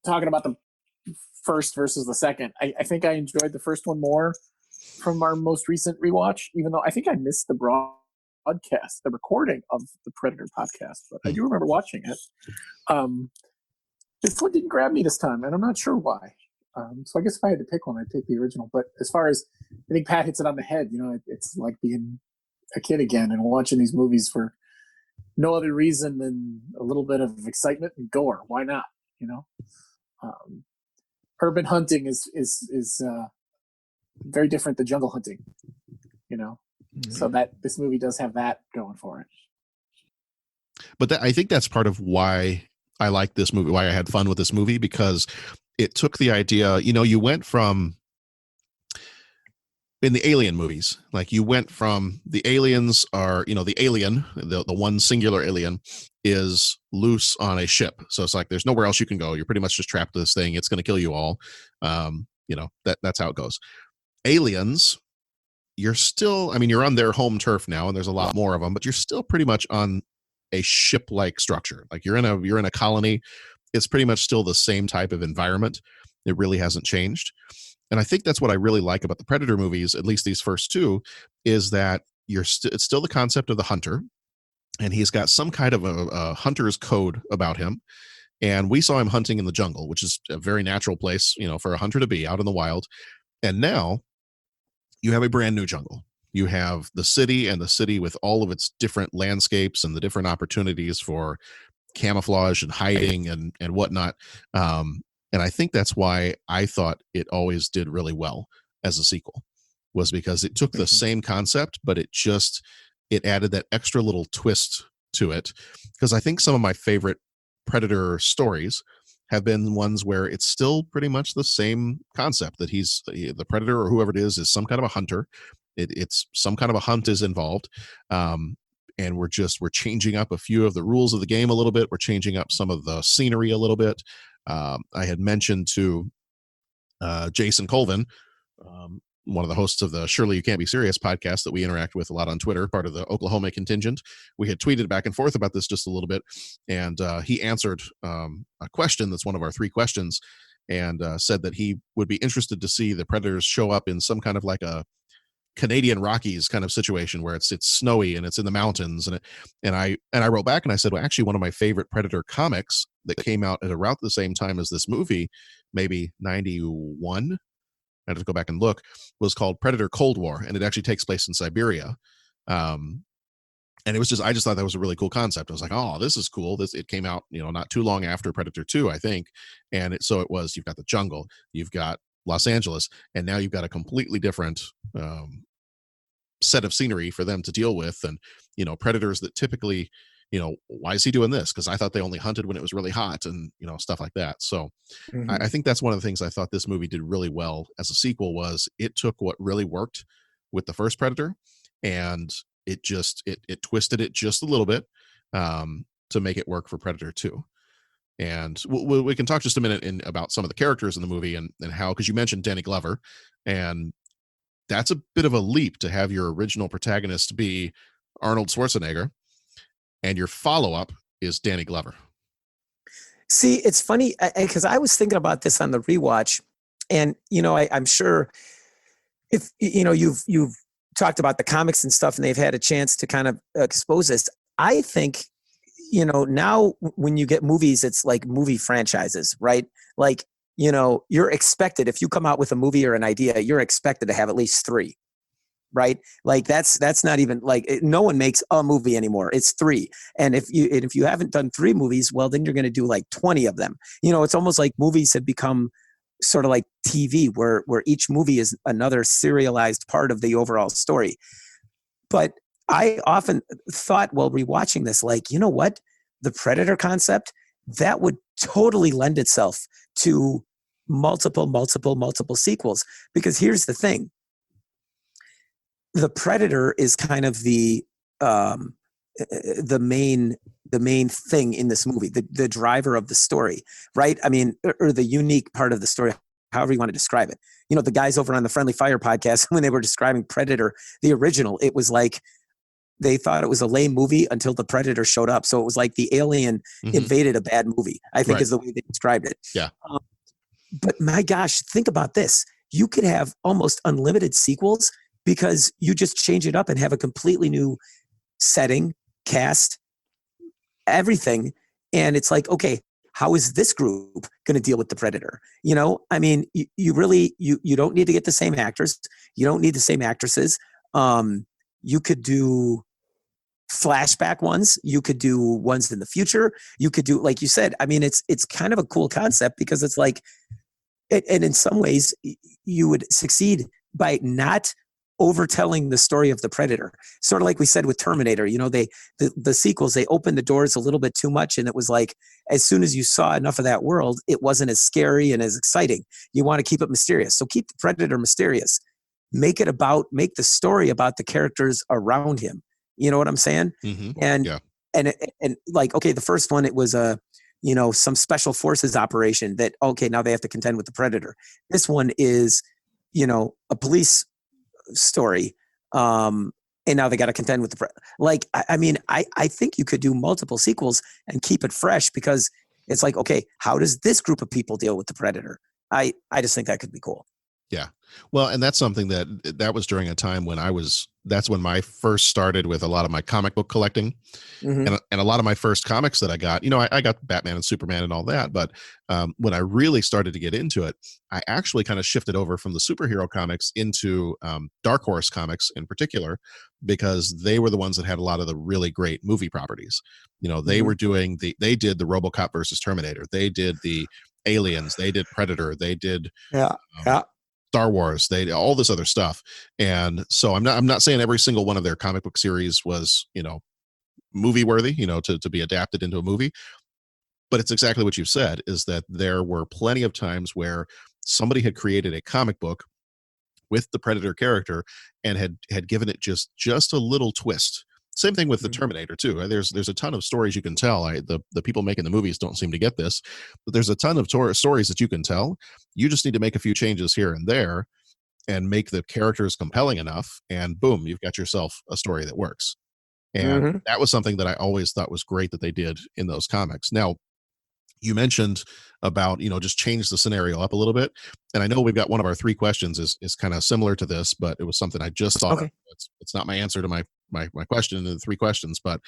talking about the first versus the second, I think I enjoyed the first one more from our most recent rewatch, even though I think I missed the broadcast, the recording of the Predator podcast, but I do remember watching it. This one didn't grab me this time, and I'm not sure why. So I guess if I had to pick one, I'd pick the original. But as far as, I think Pat hits it on the head, it's like being a kid again and watching these movies for no other reason than a little bit of excitement and gore. Why not? Urban hunting is very different than jungle hunting, so that this movie does have that going for it. But I think that's part of why I like this movie, why I had fun with this movie, because it took the idea, you went from, in the Alien movies, like you went from the aliens are, the alien, the one singular alien is loose on a ship. So it's like, there's nowhere else you can go. You're pretty much just trapped to this thing. It's going to kill you all. That's how it goes. Aliens, you're still, you're on their home turf now, and there's a lot more of them, but you're still pretty much on a ship-like structure. Like you're in a colony. It's pretty much still the same type of environment. It really hasn't changed. And I think that's what I really like about the Predator movies, at least these first two, is that it's still the concept of the hunter, and he's got some kind of a hunter's code about him. And we saw him hunting in the jungle, which is a very natural place, for a hunter to be out in the wild. And now you have a brand new jungle. You have the city, and the city with all of its different landscapes and the different opportunities for camouflage and hiding and whatnot. And I think that's why I thought it always did really well as a sequel, was because it took the same concept, but it added that extra little twist to it. Because I think some of my favorite Predator stories have been ones where it's still pretty much the same concept, that he's the Predator, or whoever it is some kind of a hunter. It's some kind of a hunt is involved. and we're changing up a few of the rules of the game a little bit. We're changing up some of the scenery a little bit. I had mentioned to Jason Colvin, one of the hosts of the Surely You Can't Be Serious podcast that we interact with a lot on Twitter, part of the Oklahoma contingent. We had tweeted back and forth about this just a little bit, and he answered a question that's one of our 3 questions, and said that he would be interested to see the Predators show up in some kind of like a Canadian Rockies kind of situation where it's snowy and it's in the mountains, and I wrote back and I said, well, actually, one of my favorite Predator comics that came out at around the same time as this movie, maybe 91. I have to go back and look, was called Predator Cold War, and it actually takes place in Siberia. And it was I just thought that was a really cool concept. I was like, oh, this is cool. It came out, not too long after Predator 2, I think. And you've got the jungle, you've got Los Angeles, and now you've got a completely different set of scenery for them to deal with. And, predators that typically, why is he doing this? Because I thought they only hunted when it was really hot and, stuff like that. So I think that's one of the things I thought this movie did really well as a sequel was it took what really worked with the first Predator and it twisted it just a little bit to make it work for Predator 2. And we can talk just a minute about some of the characters in the movie and how, because you mentioned Danny Glover, and that's a bit of a leap to have your original protagonist be Arnold Schwarzenegger and your follow-up is Danny Glover. See, it's funny because I was thinking about this on the rewatch, and I'm sure if you've talked about the comics and stuff, and they've had a chance to kind of expose this. I think now when you get movies, it's like movie franchises, right? Like you're expected, if you come out with a movie or an idea, you're expected to have at least 3. Right? Like that's not even like no one makes a movie anymore. It's 3. And if you haven't done 3 movies, well, then you're going to do like 20 of them. It's almost like movies have become sort of like TV where each movie is another serialized part of the overall story. But I often thought while rewatching this, like, you know what? The Predator concept, that would totally lend itself to multiple sequels. Because here's the thing. The Predator is kind of the main thing in this movie, the driver of the story, right? I mean, or the unique part of the story, however you want to describe it. The guys over on the Friendly Fire podcast, when they were describing Predator, the original, it was like they thought it was a lame movie until the Predator showed up. So it was like the alien invaded a bad movie, I think is the way they described it. Yeah. But my gosh, think about this. You could have almost unlimited sequels because you just change it up and have a completely new setting, cast, everything. And it's like, okay, how is this group going to deal with the Predator? I mean, you really don't need to get the same actors. You don't need the same actresses. You could do flashback ones. You could do ones in the future. You could do, like you said, I mean, it's kind of a cool concept because it's like, and in some ways you would succeed by not overtelling the story of the Predator. Sort of like we said with Terminator, the sequels, they opened the doors a little bit too much. And it was like, as soon as you saw enough of that world, it wasn't as scary and as exciting. You want to keep it mysterious. So keep the Predator mysterious. Make the story about the characters around him. You know what I'm saying? And like, okay, the first one, it was some special forces operation that, okay, now they have to contend with the Predator. This one is, a police story. And now they got to contend with the I think you could do multiple sequels and keep it fresh because it's like, okay, how does this group of people deal with the Predator? I just think that could be cool. Yeah. Well, and that's something that was during a time when that's when I first started with a lot of my comic book collecting. And a lot of my first comics that I got, I got Batman and Superman and all that. But when I really started to get into it, I actually kind of shifted over from the superhero comics into Dark Horse comics in particular, because they were the ones that had a lot of the really great movie properties. They were doing they did the RoboCop versus Terminator. They did the Aliens. They did Predator. They did Star Wars, all this other stuff. And so I'm not saying every single one of their comic book series was, movie worthy, to be adapted into a movie. But it's exactly what you've said, is that there were plenty of times where somebody had created a comic book with the Predator character and had given it just a little twist, Same thing with the Terminator too. There's a ton of stories you can tell. The people making the movies don't seem to get this, but there's a ton of stories that you can tell. You just need to make a few changes here and there, and make the characters compelling enough, and boom, you've got yourself a story that works. And that was something that I always thought was great that they did in those comics. Now, you mentioned about, just change the scenario up a little bit. And I know we've got one of our 3 questions is kind of similar to this, but it was something I just thought of. It's not my answer to my question in the 3 questions, but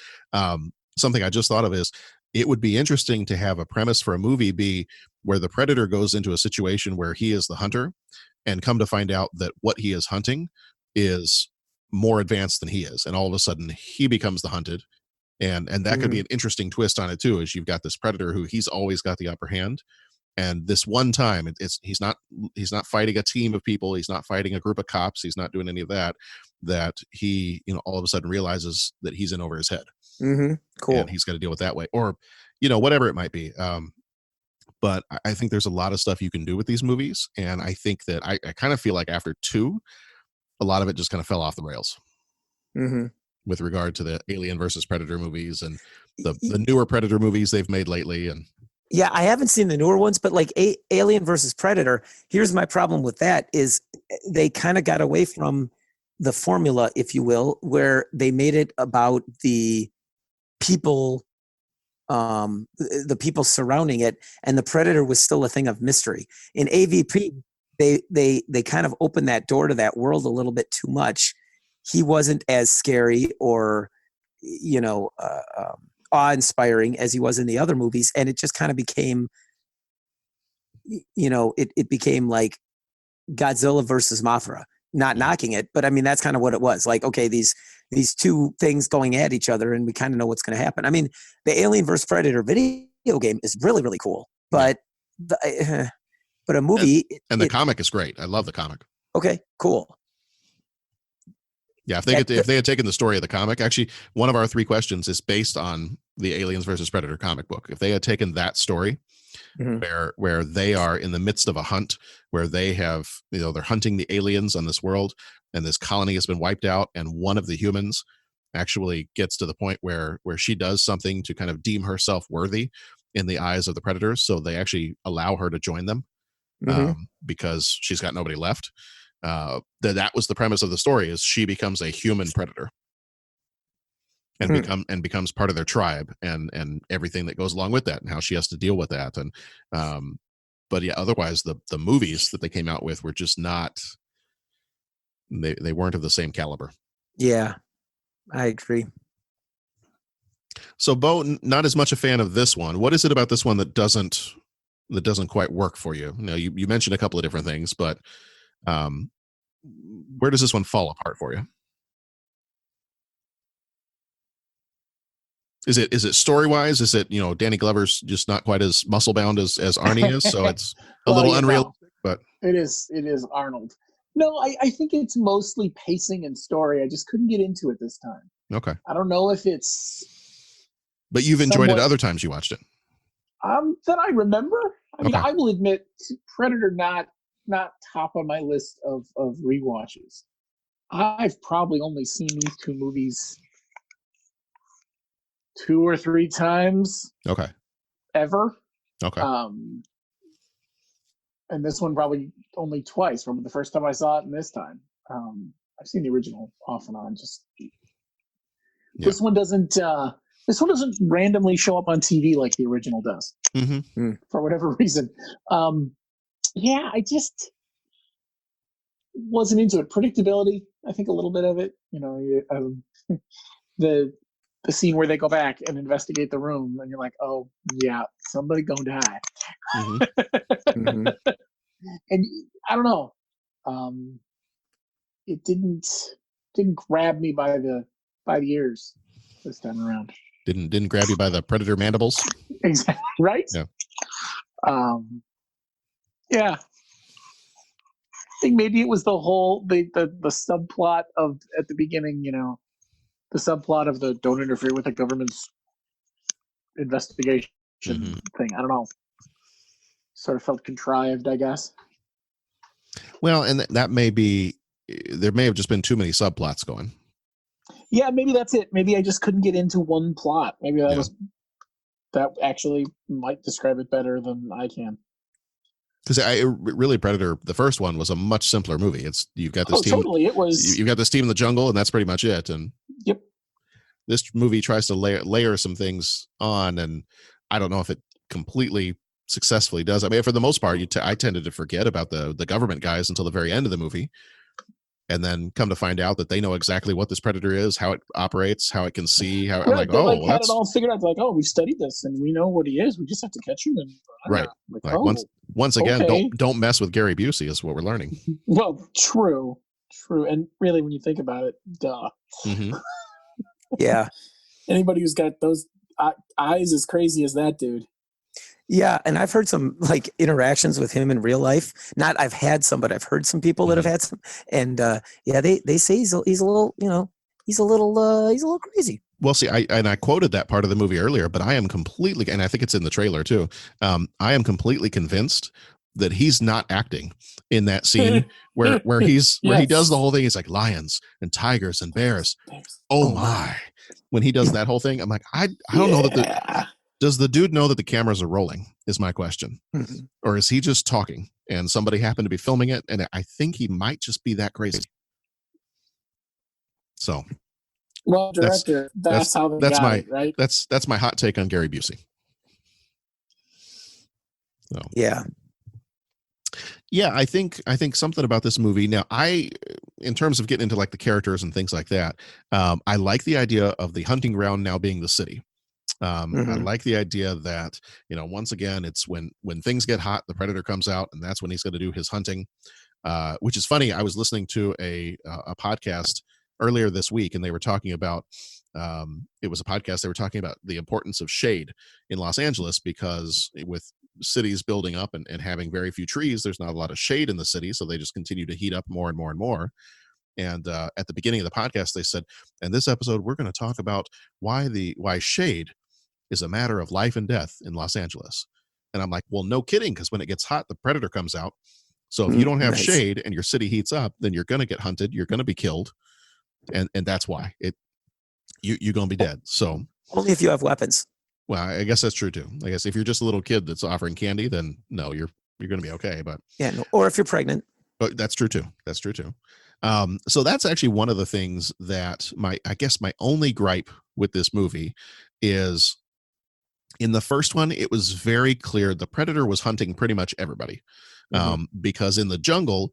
something I just thought of is it would be interesting to have a premise for a movie be where the predator goes into a situation where he is the hunter, and come to find out that what he is hunting is more advanced than he is. And all of a sudden he becomes the hunted. And that could be an interesting twist on it too, is you've got this predator who he's always got the upper hand. And this one time he's not fighting a team of people. He's not fighting a group of cops. He's not doing any of that he, all of a sudden realizes that he's in over his head. Cool. And he's got to deal with that way, or, whatever it might be. But I think there's a lot of stuff you can do with these movies. And I think that I kind of feel like after 2, a lot of it just kind of fell off the rails with regard to the Alien versus Predator movies and the newer Predator movies they've made lately. And yeah, I haven't seen the newer ones, but like Alien versus Predator, here's my problem with that is they kind of got away from the formula, if you will, where they made it about the people surrounding it, and the predator was still a thing of mystery. In AVP, they kind of opened that door to that world a little bit too much. He wasn't as scary or awe-inspiring as he was in the other movies, and it just kind of became it became like Godzilla versus Mothra. Not knocking it, but I mean that's kind of what it was. Like, okay, these 2 things going at each other, and we kind of know what's going to happen. I mean, the Alien vs Predator video game is really, really cool, but a movie and the comic is great. I love the comic. Okay, cool. Yeah, if they had taken the story of the comic, actually, one of our 3 questions is based on the Aliens versus Predator comic book. If they had taken that story, where they are in the midst of a hunt, where they have, they're hunting the aliens on this world, and this colony has been wiped out, and one of the humans actually gets to the point where she does something to kind of deem herself worthy in the eyes of the predators, so they actually allow her to join them because she's got nobody left. That was the premise of the story, is she becomes a human predator and becomes part of their tribe, and everything that goes along with that, and how she has to deal with that. And but yeah, otherwise the movies that they came out with were just not, they weren't of the same caliber. Yeah, I agree. So Bo, not as much a fan of this one. What is it about this one that doesn't quite work for you? You mentioned a couple of different things, but where does this one fall apart for you? Is it story wise? Is it, Danny Glover's just not quite as muscle bound as Arnie is, so it's a little unrealistic? But it is Arnold. No, I think it's mostly pacing and story. I just couldn't get into it this time. Okay. I don't know if it's. But you've enjoyed it other times you watched it. That I remember. I mean, Okay. I will admit, Predator not top on my list of rewatches. I've probably only seen these 2 movies 2 or 3 times. Okay. Ever. Okay. And this one probably only twice, from the first time I saw it and this time. I've seen the original off and on. This one doesn't randomly show up on TV like the original does. For whatever reason. Yeah, I just wasn't into it. Predictability, I think a little bit of it. The scene where they go back and investigate the room, and you're like, oh yeah, somebody gonna die. And I don't know. It didn't grab me by the ears this time around. Didn't grab you by the predator mandibles. Exactly. Right. Yeah. Yeah. I think maybe it was the whole the subplot of at the beginning, the subplot of the don't interfere with the government's investigation thing. I don't know. Sort of felt contrived, I guess. Well, and that may be, there may have just been too many subplots going. Yeah, maybe that's it. Maybe I just couldn't get into one plot. Maybe that actually might describe it better than I can. Because really, Predator, the first one, was a much simpler movie. You've got this team. Totally. It was. You've got this team in the jungle, and that's pretty much it. And yep. This movie tries to layer some things on, and I don't know if it completely successfully does. I mean, for the most part, I tended to forget about the government guys until the very end of the movie, and then come to find out that they know exactly what this Predator is, how it operates, how it can see. How I'm like, they had it all figured out. Like, we've studied this, and we know what he is. We just have to catch him. And right. Like once again, don't mess with Gary Busey is what we're learning. Well, true, and really, when you think about it, duh. Mm-hmm. Yeah. Anybody who's got those eyes as crazy as that dude. Yeah, and I've heard some like interactions with him in real life. Not I've had some, but I've heard some people that have had some, and they say he's a little, he's a little crazy. Well, see, I quoted that part of the movie earlier, but I am completely, and I think it's in the trailer too. I am completely convinced that he's not acting in that scene where he does the whole thing. He's like lions and tigers and bears. Oh my! When he does that whole thing, I'm like, I don't know that. Does the dude know that the cameras are rolling? Is my question, or is he just talking and somebody happened to be filming it? And I think he might just be that crazy. So, well, director, that's how they got it, right? That's my hot take on Gary Busey. So. Yeah, I think something about this movie. Now, in terms of getting into like the characters and things like that, I like the idea of the hunting ground now being the city. I like the idea that, once again, it's when things get hot, the Predator comes out, and that's when he's going to do his hunting. Which is funny. I was listening to a podcast earlier this week, and they were talking about. It was a podcast. They were talking about the importance of shade in Los Angeles because with cities building up and having very few trees, there's not a lot of shade in the city, so they just continue to heat up more and more and more. And at the beginning of the podcast, they said, "In this episode, we're going to talk about why shade is a matter of life and death in Los Angeles." And I'm like, well, no kidding, because when it gets hot, the Predator comes out. So if you don't have shade and your city heats up, then you're going to get hunted, you're going to be killed, and that's why you're going to be dead. So only if you have weapons. Well, I guess that's true too. I guess if you're just a little kid that's offering candy, then no, you're going to be okay. But or if you're pregnant. But that's true too. So that's actually one of the things that my only gripe with this movie is in the first one, it was very clear the Predator was hunting pretty much everybody. Because in the jungle,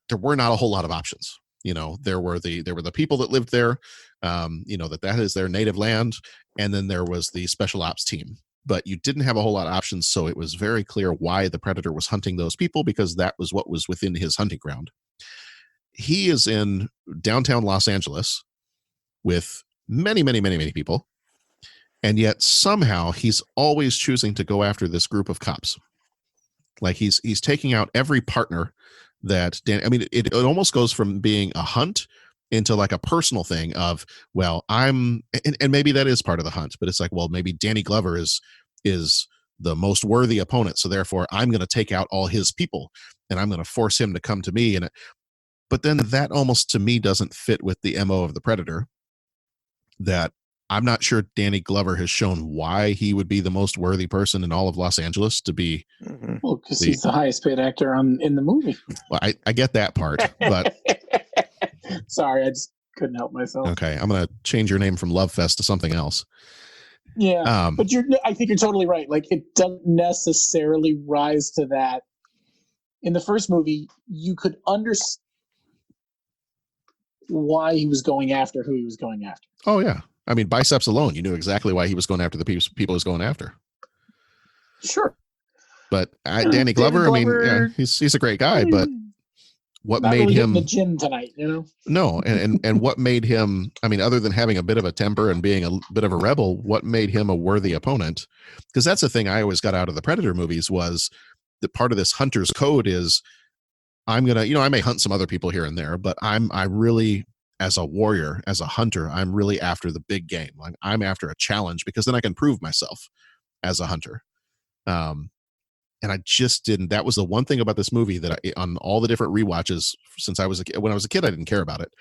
there were not a whole lot of options. There were the people that lived there, that is their native land. And then there was the special ops team, but you didn't have a whole lot of options. So it was very clear why the Predator was hunting those people, because that was what was within his hunting ground. He is in downtown Los Angeles with many, many, many, many people. And yet somehow he's always choosing to go after this group of cops. Like he's taking out every partner that it almost goes from being a hunt into like a personal thing of, well, and maybe that is part of the hunt, but it's like, well, maybe Danny Glover is the most worthy opponent. So therefore I'm going to take out all his people and I'm going to force him to come to me. But then that almost to me doesn't fit with the MO of the Predator. That I'm not sure Danny Glover has shown why he would be the most worthy person in all of Los Angeles to be. Well, because he's the highest paid actor in the movie. Well, I get that part, but sorry, I just couldn't help myself. Okay, I'm gonna change your name from Love Fest to something else. Yeah, but I think you're totally right. Like it doesn't necessarily rise to that. In the first movie, you could understand why he was going after who he was going after. Oh yeah. I mean, biceps alone, you knew exactly why he was going after the people he was going after. Sure. But Danny Glover, I mean, he's a great guy, but what not made really him in the gym tonight, No, and what made him, I mean, other than having a bit of a temper and being a bit of a rebel, what made him a worthy opponent? Because that's the thing I always got out of the Predator movies was that part of this hunter's code is I'm going to, I may hunt some other people here and there, but I really, as a warrior, as a hunter, I'm really after the big game. Like I'm after a challenge because then I can prove myself as a hunter. And I just didn't. That was the one thing about this movie that on all the different rewatches since when I was a kid, I didn't care about it.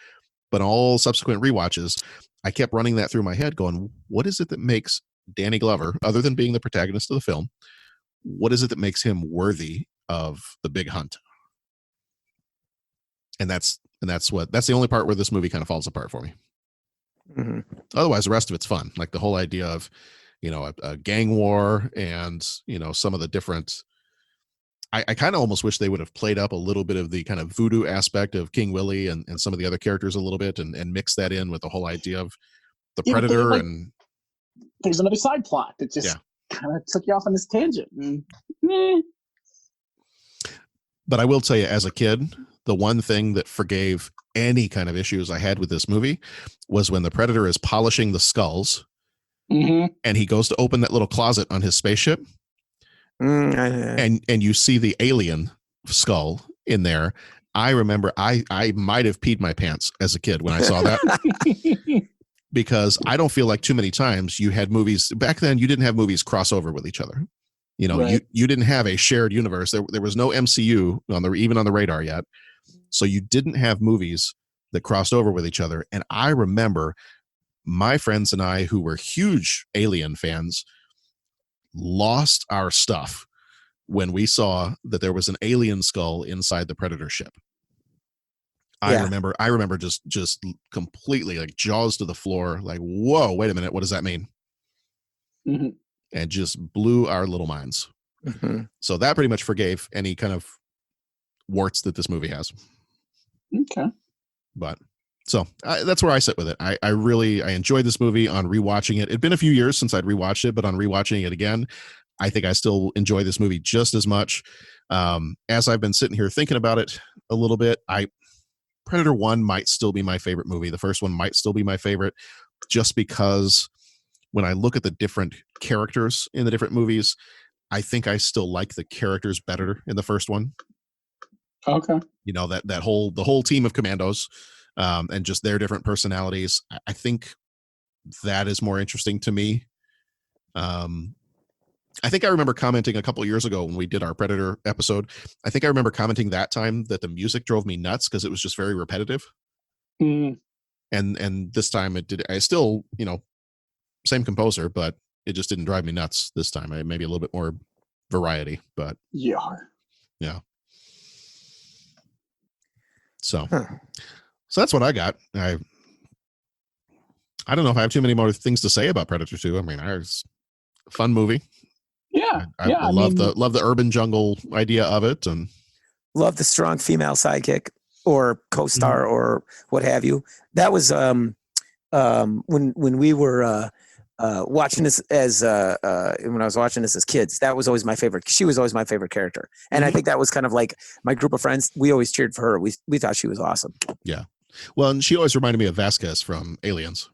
but all subsequent rewatches, I kept running that through my head going, what is it that makes Danny Glover, other than being the protagonist of the film, what is it that makes him worthy of the big hunt? And that's the only part where this movie kind of falls apart for me. Mm-hmm. Otherwise, the rest of it's fun. Like the whole idea of, a gang war and, some of the different, I kind of almost wish they would have played up a little bit of the kind of voodoo aspect of King Willie and some of the other characters a little bit and mix that in with the whole idea of the Predator. And there's another side plot that just kind of took you off on this tangent. But I will tell you, as a kid, the one thing that forgave any kind of issues I had with this movie was when the Predator is polishing the skulls and he goes to open that little closet on his spaceship. And you see the alien skull in there. I remember I might have peed my pants as a kid when I saw that. Because I don't feel like too many times you had movies back then. You didn't have movies cross over with each other. You didn't have a shared universe. There was no MCU even on the radar yet. So you didn't have movies that crossed over with each other. And I remember my friends and I, who were huge Alien fans, lost our stuff when we saw that there was an alien skull inside the Predator ship. I remember just completely like jaws to the floor, like, whoa, wait a minute, what does that mean? And just blew our little minds. So that pretty much forgave any kind of warts that this movie has. Okay. But so that's where I sit with it. I really enjoyed this movie on rewatching it. It'd been a few years since I'd rewatched it, but on rewatching it again, I think I still enjoy this movie just as much. As I've been sitting here thinking about it a little bit, Predator 1 might still be my favorite movie. The first one might still be my favorite, just because when I look at the different characters in the different movies, I think I still like the characters better in the first one. Okay. The whole team of commandos, and just their different personalities. I think that is more interesting to me. I think I remember commenting a couple of years ago when we did our Predator episode. I think I remember commenting that time that the music drove me nuts because it was just very repetitive. And this time it did. I still, same composer, but it just didn't drive me nuts this time. Maybe a little bit more variety, but yeah. So that's what I got. I don't know if I have too many more things to say about Predator 2. I mean, it's a fun movie. Yeah. I love the urban jungle idea of it, and love the strong female sidekick or co-star or what have you. That was when we were watching this as when I was watching this as kids. That was always my favorite. She was always my favorite character, and I think that was kind of like my group of friends. We always cheered for her. We thought she was awesome. Yeah. Well, and she always reminded me of Vasquez from Aliens.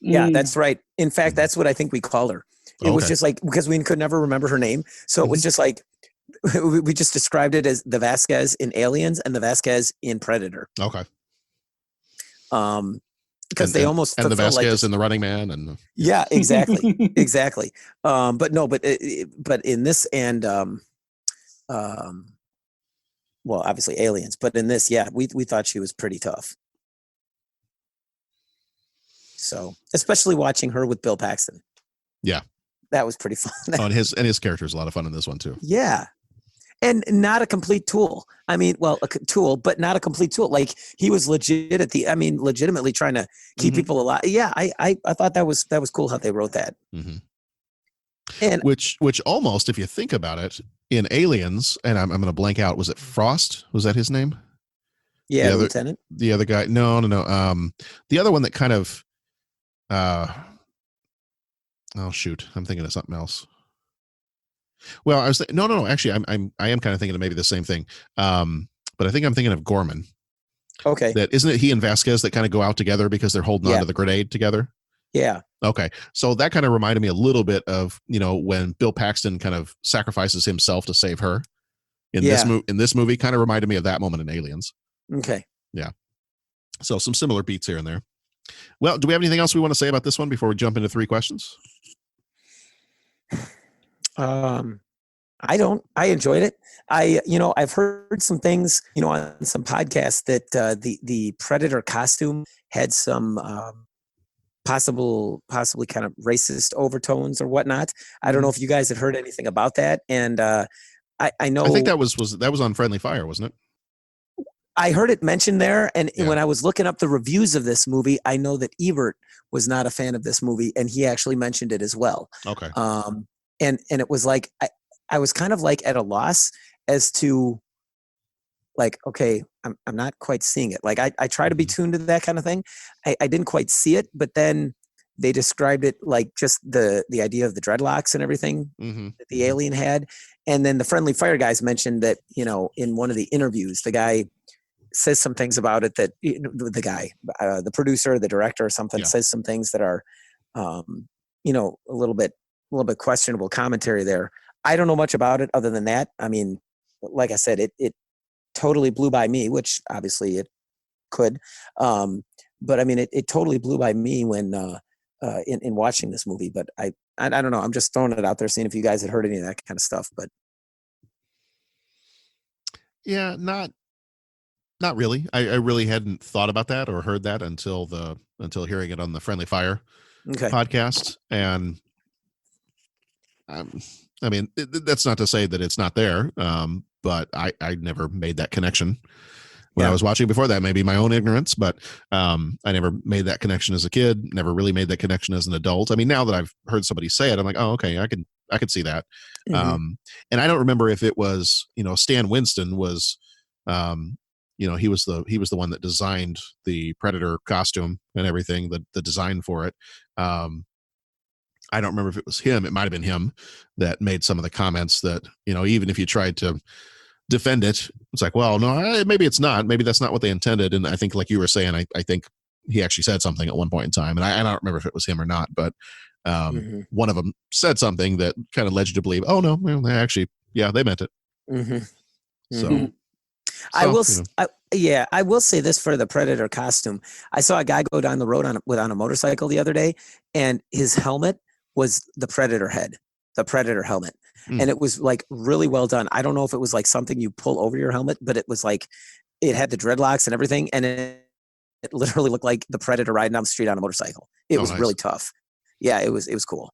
Yeah, that's right. In fact, that's what I think we called her. It was just like, because we could never remember her name. So it was just like, we just described it as the Vasquez in Aliens and the Vasquez in Predator. Okay. Because they almost and the Vasquez and the Running Man and yeah, exactly, exactly. But in this and well, obviously Aliens, but in this, yeah, we thought she was pretty tough. So, especially watching her with Bill Paxton. Yeah. That was pretty fun. And his character is a lot of fun in this one too. Yeah. And not a complete tool. I mean, well, a tool, but not a complete tool. Like he was legitimately trying to keep people alive. Yeah. I thought that was cool how they wrote that. And which almost, if you think about it, in Aliens, and I'm going to blank out. Was it Frost? Was that his name? Yeah. Lieutenant. The other guy. No. The other one that kind of, oh shoot, I'm thinking of something else. Well, I was no. Actually, I am kind of thinking of maybe the same thing. But I think I'm thinking of Gorman. Okay. That isn't it. He and Vasquez that kind of go out together because they're holding onto the grenade together. Yeah. Okay. So that kind of reminded me a little bit of when Bill Paxton kind of sacrifices himself to save her. In this movie, kind of reminded me of that moment in Aliens. Okay. Yeah. So some similar beats here and there. Well, do we have anything else we want to say about this one before we jump into 3 questions? I enjoyed it. I've heard some things, on some podcasts that the Predator costume had some possibly kind of racist overtones or whatnot. I don't know if you guys had heard anything about that. And I know, I think that was on Friendly Fire, wasn't it? I heard it mentioned there. And when I was looking up the reviews of this movie, I know that Ebert was not a fan of this movie, and he actually mentioned it as well. Okay. And it was like, I was kind of like at a loss as to, like, okay, I'm not quite seeing it. Like I try to be tuned to that kind of thing. I didn't quite see it, but then they described it like just the idea of the dreadlocks and everything that the alien had. And then the Friendly Fire guys mentioned that, in one of the interviews, the guy says some things about it that the producer, the director or something says some things that are, a little bit questionable commentary there. I don't know much about it other than that. I mean, like I said, it totally blew by me, which obviously it could. But I mean, it totally blew by me when, in watching this movie, but I don't know. I'm just throwing it out there, seeing if you guys had heard any of that kind of stuff, but. Yeah, not really. I really hadn't thought about that or heard that until hearing it on the Friendly Fire podcast. And I mean, that's not to say that it's not there. But I never made that connection when I was watching before that. Maybe my own ignorance, but I never made that connection as a kid. Never really made that connection as an adult. I mean, now that I've heard somebody say it, I'm like, oh, okay, I could see that. And I don't remember if it was, Stan Winston was, he was the one that designed the Predator costume and everything, the design for it. I don't remember if it was him. It might have been him that made some of the comments that, even if you tried to defend it, it's like, well, no, maybe it's not. Maybe that's not what they intended. And I think, like you were saying, I think he actually said something at one point in time. And I don't remember if it was him or not, but one of them said something that kind of led you to believe, oh, no, well, they actually, they meant it. So. I will say this for the Predator costume. I saw a guy go down the road on a motorcycle the other day, and his helmet was the Predator head, the Predator helmet. And it was like really well done. I don't know if it was like something you pull over your helmet, but it was like, it had the dreadlocks and everything. And it literally looked like the Predator riding down the street on a motorcycle. It was really tough. Yeah, it was cool.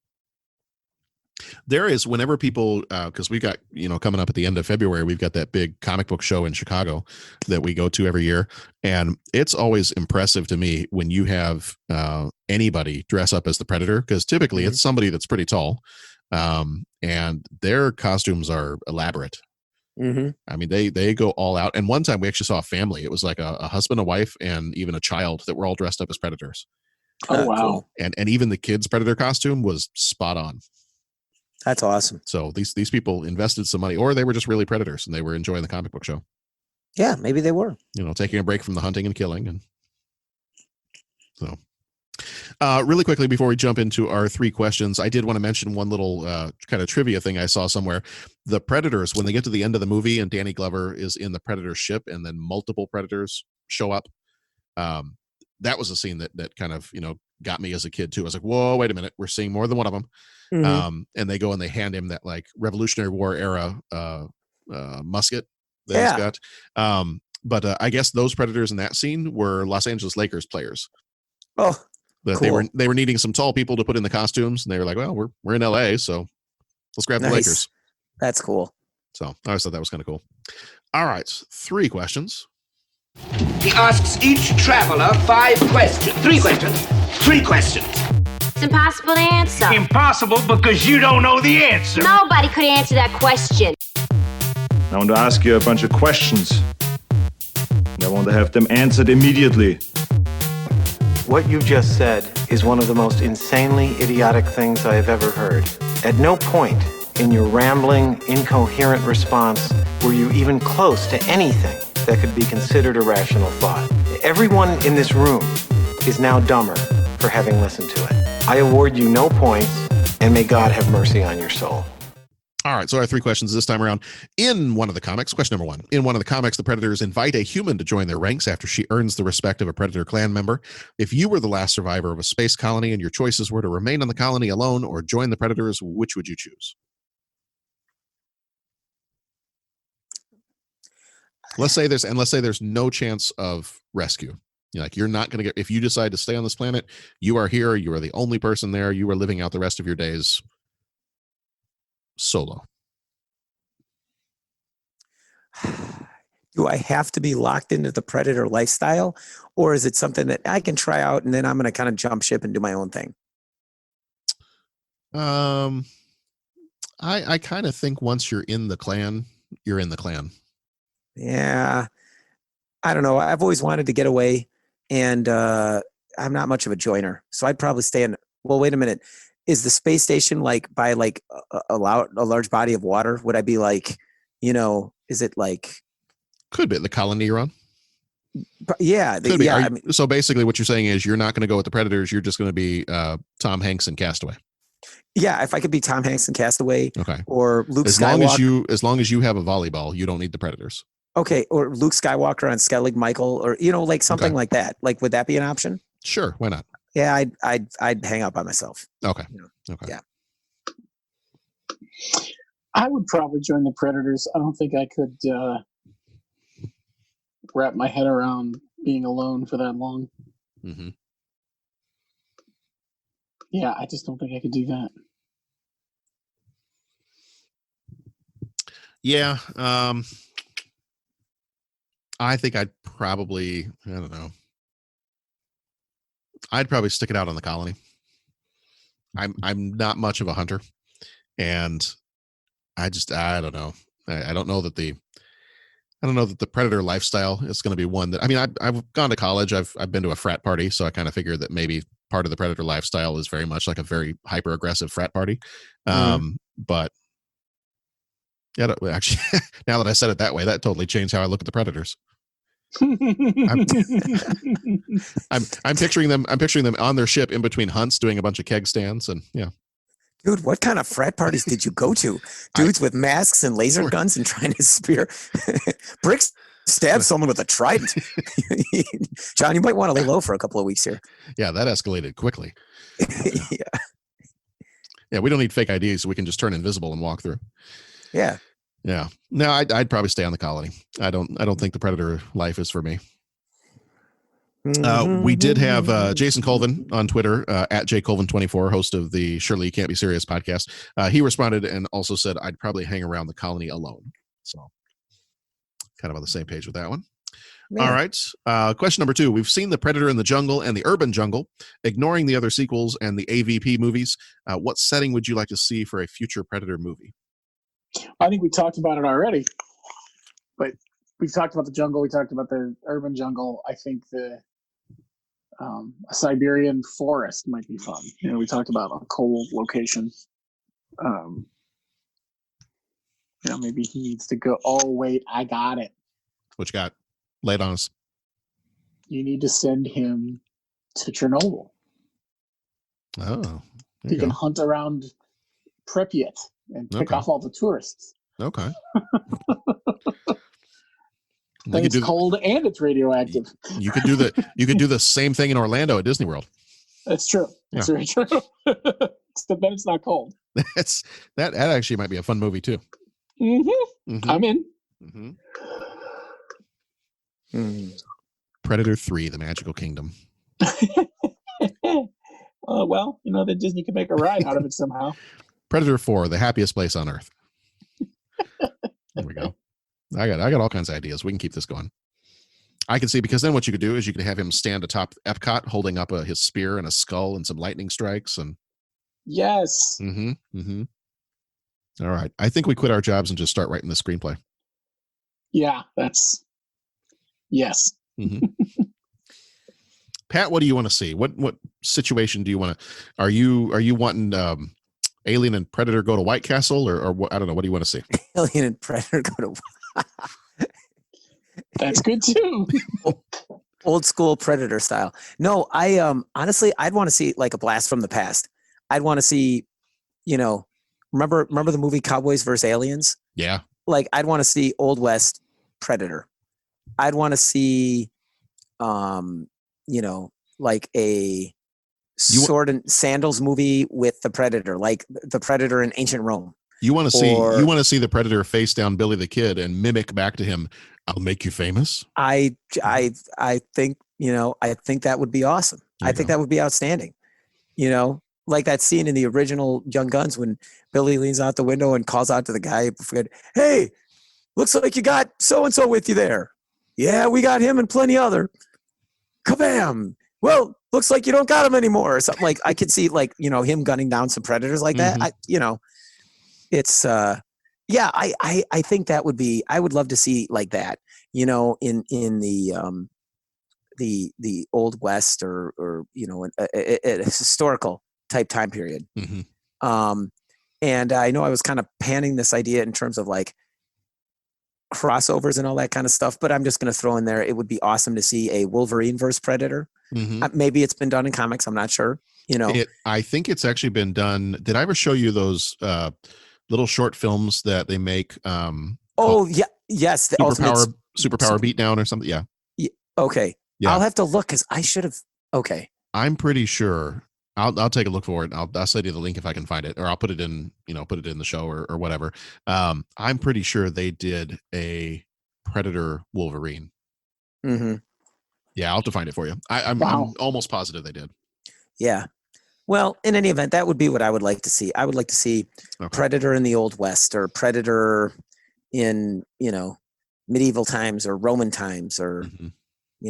There is, whenever people, because we got, coming up at the end of February, we've got that big comic book show in Chicago that we go to every year. And it's always impressive to me when you have anybody dress up as the Predator, because typically it's somebody that's pretty tall. And their costumes are elaborate. I mean, they go all out. And one time we actually saw a family. It was like a husband, a wife, and even a child that were all dressed up as Predators. Oh, wow. Cool. And even the kid's Predator costume was spot on. That's awesome. So these people invested some money, or they were just really Predators and they were enjoying the comic book show. Yeah, maybe they were. Taking a break from the hunting and killing. And so really quickly before we jump into our 3 questions, I did want to mention one little kind of trivia thing I saw somewhere. The Predators, when they get to the end of the movie and Danny Glover is in the Predator ship and then multiple Predators show up, that was a scene that kind of, got me as a kid too. I was like, whoa, wait a minute. We're seeing more than one of them. And they go and they hand him that like Revolutionary War era musket that he's got. But I guess those Predators in that scene were Los Angeles Lakers players. Oh, that cool. they were needing some tall people to put in the costumes, and they were like, well, we're in LA, so let's grab the Lakers. That's cool. So I always thought that was kind of cool. All right, 3 questions. He asks each traveler 5 questions. 3 questions. 3 questions. It's impossible to answer. Impossible because you don't know the answer. Nobody could answer that question. I want to ask you a bunch of questions. I want to have them answered immediately. What you just said is one of the most insanely idiotic things I have ever heard. At no point in your rambling, incoherent response were you even close to anything that could be considered a rational thought. Everyone in this room is now dumber for having listened to it. I award you no points, and may God have mercy on your soul. All right, so our 3 questions this time around. In one of the comics, question number 1. In one of the comics, the Predators invite a human to join their ranks after she earns the respect of a Predator clan member. If you were the last survivor of a space colony and your choices were to remain on the colony alone or join the Predators, which would you choose? Let's say there's no chance of rescue. You're not going to get, if you decide to stay on this planet, you are here. You are the only person there. You are living out the rest of your days solo. Do I have to be locked into the Predator lifestyle, or is it something that I can try out and then I'm going to kind of jump ship and do my own thing? I kind of think once you're in the clan, you're in the clan. Yeah. I don't know. I've always wanted to get away, and I'm not much of a joiner. So I'd probably stay in. Well, wait a minute. Is the space station by a large body of water? Would I be is it like? Could be the colony you're on. Yeah. Could be. So basically what you're saying is you're not going to go with the Predators. You're just going to be Tom Hanks in Castaway. Yeah. If I could be Tom Hanks in Castaway, okay, or Luke Skywalker. As long as you have a volleyball, you don't need the Predators. Okay. Or Luke Skywalker on Skellig Michael, or, something like that. Would that be an option? Sure. Why not? Yeah. I'd hang out by myself. Okay. Okay. Yeah. I would probably join the Predators. I don't think I could wrap my head around being alone for that long. Mm-hmm. Yeah, I just don't think I could do that. Yeah. I think I'd probably, I don't know. I'd probably stick it out on the colony. I'm not much of a hunter, and I don't know. I don't know that the Predator lifestyle is going to be one that, I've gone to college. I've been to a frat party. So I kind of figured that maybe part of the Predator lifestyle is very much like a very hyper aggressive frat party. But yeah, actually, now that I said it that way, that totally changed how I look at the Predators. I'm picturing them on their ship in between hunts doing a bunch of keg stands, and yeah. Dude, what kind of frat parties did you go to? Dudes with masks and laser guns and trying to spear bricks, stab someone with a trident. John, you might want to lay low for a couple of weeks here. Yeah, that escalated quickly. Yeah, we don't need fake IDs, so we can just turn invisible and walk through. Yeah. Yeah. No, I'd probably stay on the colony. I don't think the Predator life is for me. We did have Jason Colvin on Twitter, at jcolvin24, host of the Surely You Can't Be Serious podcast. He responded and also said, I'd probably hang around the colony alone. So kind of on the same page with that one. Man. All right. Question number 2. We've seen The Predator in the Jungle and The Urban Jungle. Ignoring the other sequels and the AVP movies, what setting would you like to see for a future Predator movie? I think we talked about it already, but we've talked about the jungle. We talked about the urban jungle. I think a Siberian forest might be fun. We talked about a cold location. Maybe he needs to go. Oh, wait, I got it. What you got? Lay it on us. You need to send him to Chernobyl. Oh, he can hunt around Pripyat and pick off all the tourists. Okay. Then it's cold and it's radioactive. You could do the same thing in Orlando at Disney World. That's true. That's very true. Except then it's not cold. That actually might be a fun movie too. Mm-hmm. I'm in. Mm-hmm. Predator 3: The Magical Kingdom. Well, that Disney can make a ride out of it somehow. Predator 4: The Happiest Place on Earth. There we go. I got all kinds of ideas. We can keep this going. I can see, because then what you could do is you could have him stand atop Epcot holding up his spear and a skull and some lightning strikes. And yes. All right. I think we quit our jobs and just start writing the screenplay. Yeah, yes. Pat, what do you want to see? What situation do you want to? Are you wanting Alien and Predator go to White Castle, or what? I don't know. What do you want to see? Alien and Predator go to. That's good too. Old school Predator style. No, I honestly, I'd want to see like a blast from the past. I'd want to see, remember the movie Cowboys vs. Aliens? Yeah. Like I'd want to see Old West Predator. I'd want to see, like a sword and sandals movie with the Predator, like the Predator in ancient Rome. You want to see the Predator face down Billy the Kid and mimic back to him I'll make you famous. I think, I think that would be awesome. I think that would be outstanding. Like that scene in the original Young Guns when Billy leans out the window and calls out to the guy, "Hey, looks like you got so-and-so with you there." "Yeah, we got him and plenty other." Kabam! "Well, looks like you don't got him anymore," or something. Like I could see him gunning down some predators like that. It's I think that would be, I would love to see like that, in the Old West or a historical type time period. And I know I was kind of panning this idea in terms of like crossovers and all that kind of stuff, but I'm just going to throw in there, it would be awesome to see a Wolverine versus Predator. Maybe it's been done in comics, I'm not sure. I think it's actually been done. Did I ever show you those little short films that they make? Yes, the superpower beatdown or something. Yeah. Okay. Yeah. I'll have to look because I should have. Okay. I'm pretty sure. I'll take a look for it. I'll send you the link if I can find it, or I'll put it in the show or whatever. I'm pretty sure they did a Predator Wolverine. Yeah, I'll have to find it for you. I'm almost positive they did. Yeah. Well, in any event, that would be what I would like to see. I would like to see Predator in the Old West, or Predator in, medieval times or Roman times, or,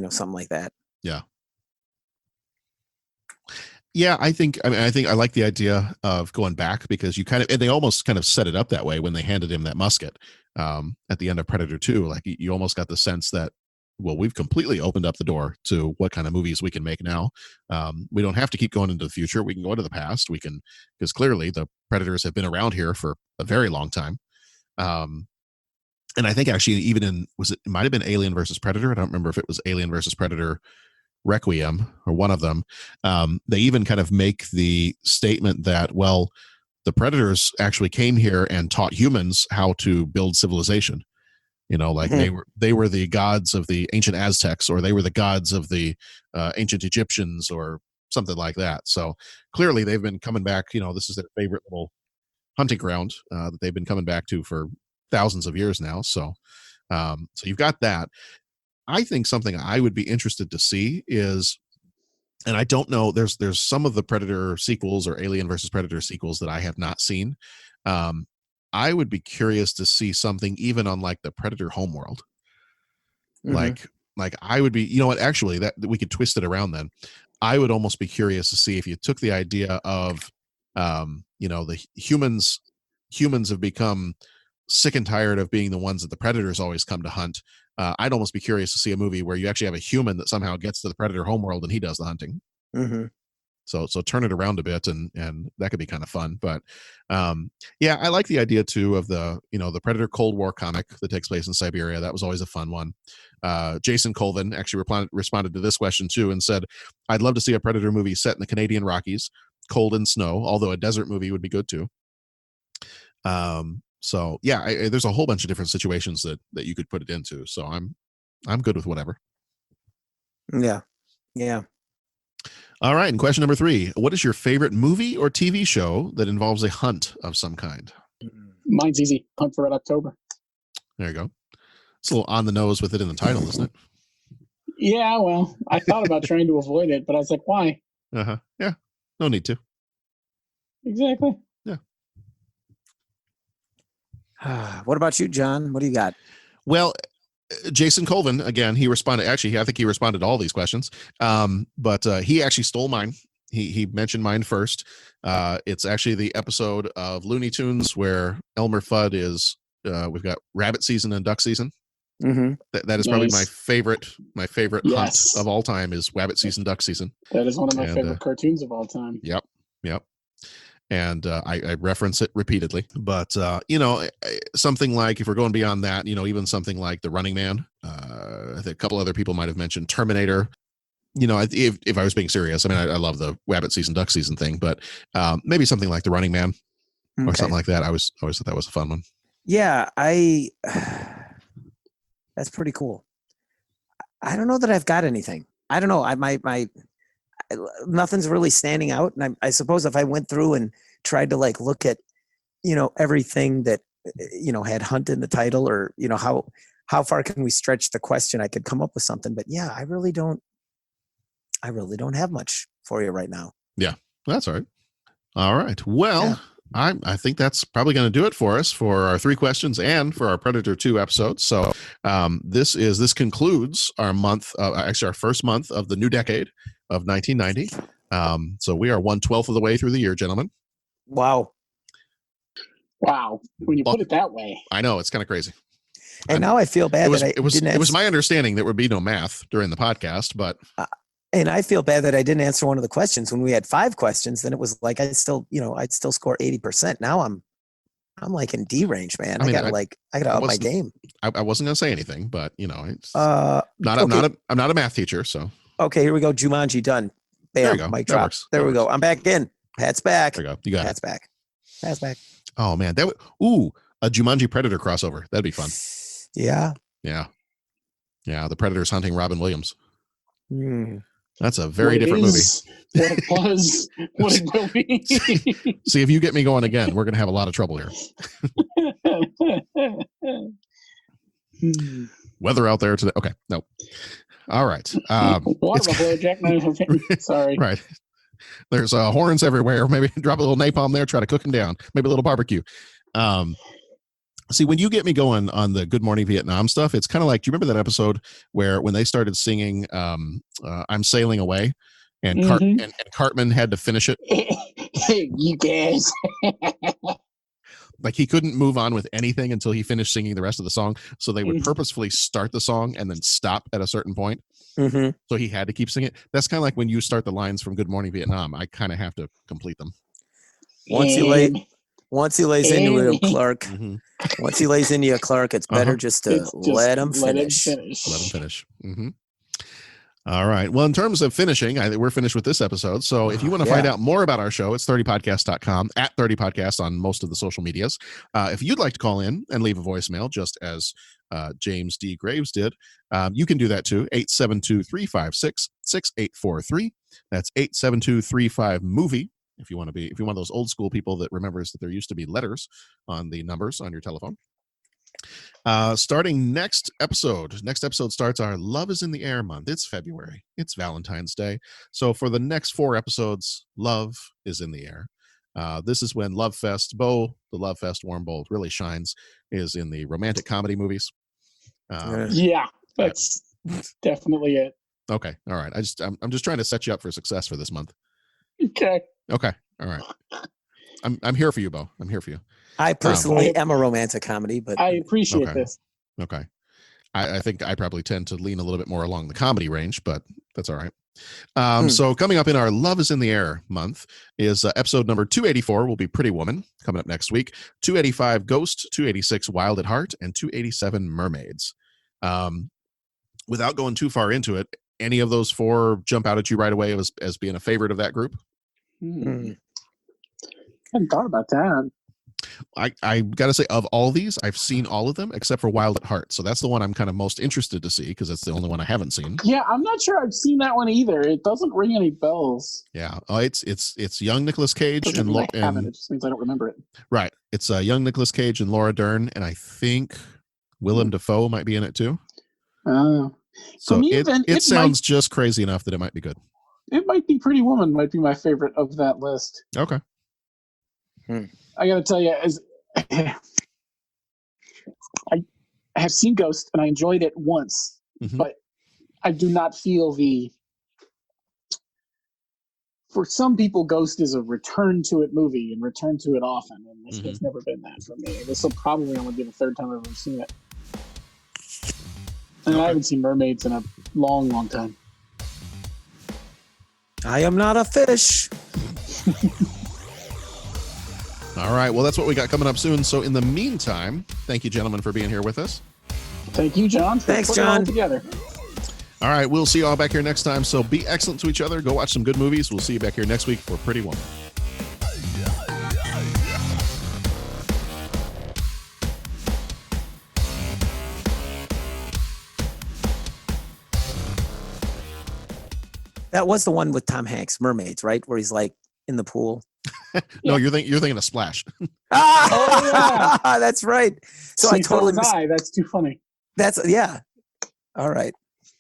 something like that. Yeah. Yeah, I think I like the idea of going back, because they almost kind of set it up that way when they handed him that musket at the end of Predator 2. Like you almost got the sense that, well, we've completely opened up the door to what kind of movies we can make now. We don't have to keep going into the future. We can go into the past. We can, because clearly the Predators have been around here for a very long time. And I think actually even it might have been Alien versus Predator. I don't remember if it was Alien versus Predator Requiem or one of them. They even kind of make the statement that, well, the Predators actually came here and taught humans how to build civilization. They were the gods of the ancient Aztecs, or they were the gods of the ancient Egyptians, or something like that. So clearly they've been coming back. This is their favorite little hunting ground that they've been coming back to for thousands of years now. So you've got that. I think something I would be interested to see is, and I don't know, there's some of the Predator sequels or Alien versus Predator sequels that I have not seen. I would be curious to see something even on like the Predator homeworld. Like I would be, actually that we could twist it around then. I would almost be curious to see if you took the idea of, the humans have become sick and tired of being the ones that the Predators always come to hunt. I'd almost be curious to see a movie where you actually have a human that somehow gets to the Predator homeworld and he does the hunting. So turn it around a bit, and that could be kind of fun. But yeah, I like the idea too of the Predator Cold War comic that takes place in Siberia. That was always a fun one. Jason Colvin actually responded to this question too and said, "I'd love to see a Predator movie set in the Canadian Rockies, cold and snow, although a desert movie would be good too." So yeah, there's a whole bunch of different situations that you could put it into. So I'm good with whatever. Yeah. All right. And question number 3, what is your favorite movie or TV show that involves a hunt of some kind? Mine's easy. Hunt for Red October. There you go. It's a little on the nose with it in the title, isn't it? Yeah, well, I thought about trying to avoid it, but I was like, why? Yeah. No need to. Exactly. Yeah. What about you, John? What do you got? Well, Jason Colvin, again, he responded. Actually, I think he responded to all these questions. But he actually stole mine. He mentioned mine first. It's actually the episode of Looney Tunes where Elmer Fudd is. We've got rabbit season and duck season. That is probably my favorite hunt of all time is rabbit season, duck season. That is one of my favorite cartoons of all time. Yep. And I reference it repeatedly, but something like, if we're going beyond that, even something like The Running Man, I think a couple other people might have mentioned Terminator. If I was being serious, I love the rabbit season, duck season thing, but maybe something like The Running Man or something like that. I always thought that was a fun one. Yeah, that's pretty cool. I don't know that I've got anything. I don't know. Nothing's really standing out. And I suppose if I went through and tried to look at, everything that, had hunt in the title, or, how how far can we stretch the question? I could come up with something, but yeah, I really don't have much for you right now. Yeah, that's all right. All right. Well, I think that's probably going to do it for us for our 3 questions and for our Predator 2 episode. So this concludes our month, actually our first month of the new decade of 1990. So we are 1/12 of the way through the year, gentlemen. Wow. When you put it that way. I know, it's kind of crazy. And now I feel bad it was my understanding there would be no math during the podcast, but and I feel bad that I didn't answer one of the questions. When we had 5 questions, then it was like I'd still score 80%. Now I'm like in D range, man. I gotta up my game. I wasn't gonna say anything, but it's I'm not a math teacher, so okay, here we go. Jumanji done. Bam, there you go. Mic drop. There we go. I'm back in. Pat's back. There you go. You got Pat's back. Pat's back. Oh man, a Jumanji Predator crossover. That'd be fun. Yeah. The Predator's hunting Robin Williams. Mm. That's a very different movie. What it was, what it will be. See, if you get me going again, we're going to have a lot of trouble here. Weather out there today. Okay, no. All right. Sorry. Right. There's horns everywhere. Maybe drop a little napalm there, try to cook them down. Maybe a little barbecue. See, when you get me going on the Good Morning Vietnam stuff, it's kind of like, do you remember that episode where when they started singing I'm Sailing Away and, and Cartman had to finish it? Hey, you guys. Like he couldn't move on with anything until he finished singing the rest of the song. So they would purposefully start the song and then stop at a certain point. Mm-hmm. So he had to keep singing. That's kind of like when you start the lines from Good Morning Vietnam. I kind of have to complete them. Once he lays into it, Clark. Once he lays into you, Clark, it's better just to let him finish. Let him finish. Mm-hmm. All right. Well, in terms of finishing, I think we're finished with this episode. So if you want to find out more about our show, it's 30podcast.com, at 30podcast on most of the social medias. If you'd like to call in and leave a voicemail, just as James D. Graves did, you can do that too. 872-356-6843. That's 872-35-MOVIE. If you want those old school people that remembers that there used to be letters on the numbers on your telephone. Starting next episode starts our Love is in the Air month. It's February. It's Valentine's Day. So for the next 4 episodes, love is in the air. This is when Love Fest, the Love Fest Warm Bowl really shines, is in the romantic comedy movies. Yeah, that's definitely it. Okay. All right. I'm just trying to set you up for success for this month. Okay. All right. I'm here for you, Bo. I'm here for you. I personally am a romantic comedy, but I appreciate this. Okay. I think I probably tend to lean a little bit more along the comedy range, but that's all right. So coming up in our Love is in the Air month is episode number 284 will be Pretty Woman coming up next week. 285 Ghost, 286 Wild at Heart, and 287 Mermaids. Without going too far into it, any of those 4 jump out at you right away as being a favorite of that group? I hadn't thought about that. I gotta say, of all these, I've seen all of them except for Wild at Heart. So that's the one I'm kind of most interested to see because it's the only one I haven't seen. Yeah, I'm not sure I've seen that one either. It doesn't ring any bells. Yeah, it's young Nicolas Cage It just means I don't remember it. Right, it's young Nicolas Cage and Laura Dern, and I think Willem Dafoe might be in it too. So it sounds just crazy enough that it might be good. It might be Pretty Woman. Might be my favorite of that list. Okay. I got to tell you, as I have seen Ghost and I enjoyed it once, but I do not feel for some people, Ghost is a return to it movie and return to it often. And it's never been that for me. This will probably only be the 3rd time I've ever seen it. And I haven't seen Mermaids in a long, long time. I am not a fish. All right. Well, that's what we got coming up soon. So in the meantime, thank you, gentlemen, for being here with us. Thank you, John. Thanks, John. Together. All right. We'll see you all back here next time. So be excellent to each other. Go watch some good movies. We'll see you back here next week for Pretty Woman. That was the one with Tom Hanks, Mermaids, right? Where he's like in the pool. No, you're thinking of Splash. Yeah. That's right. So I totally that's too funny. That's yeah. All right.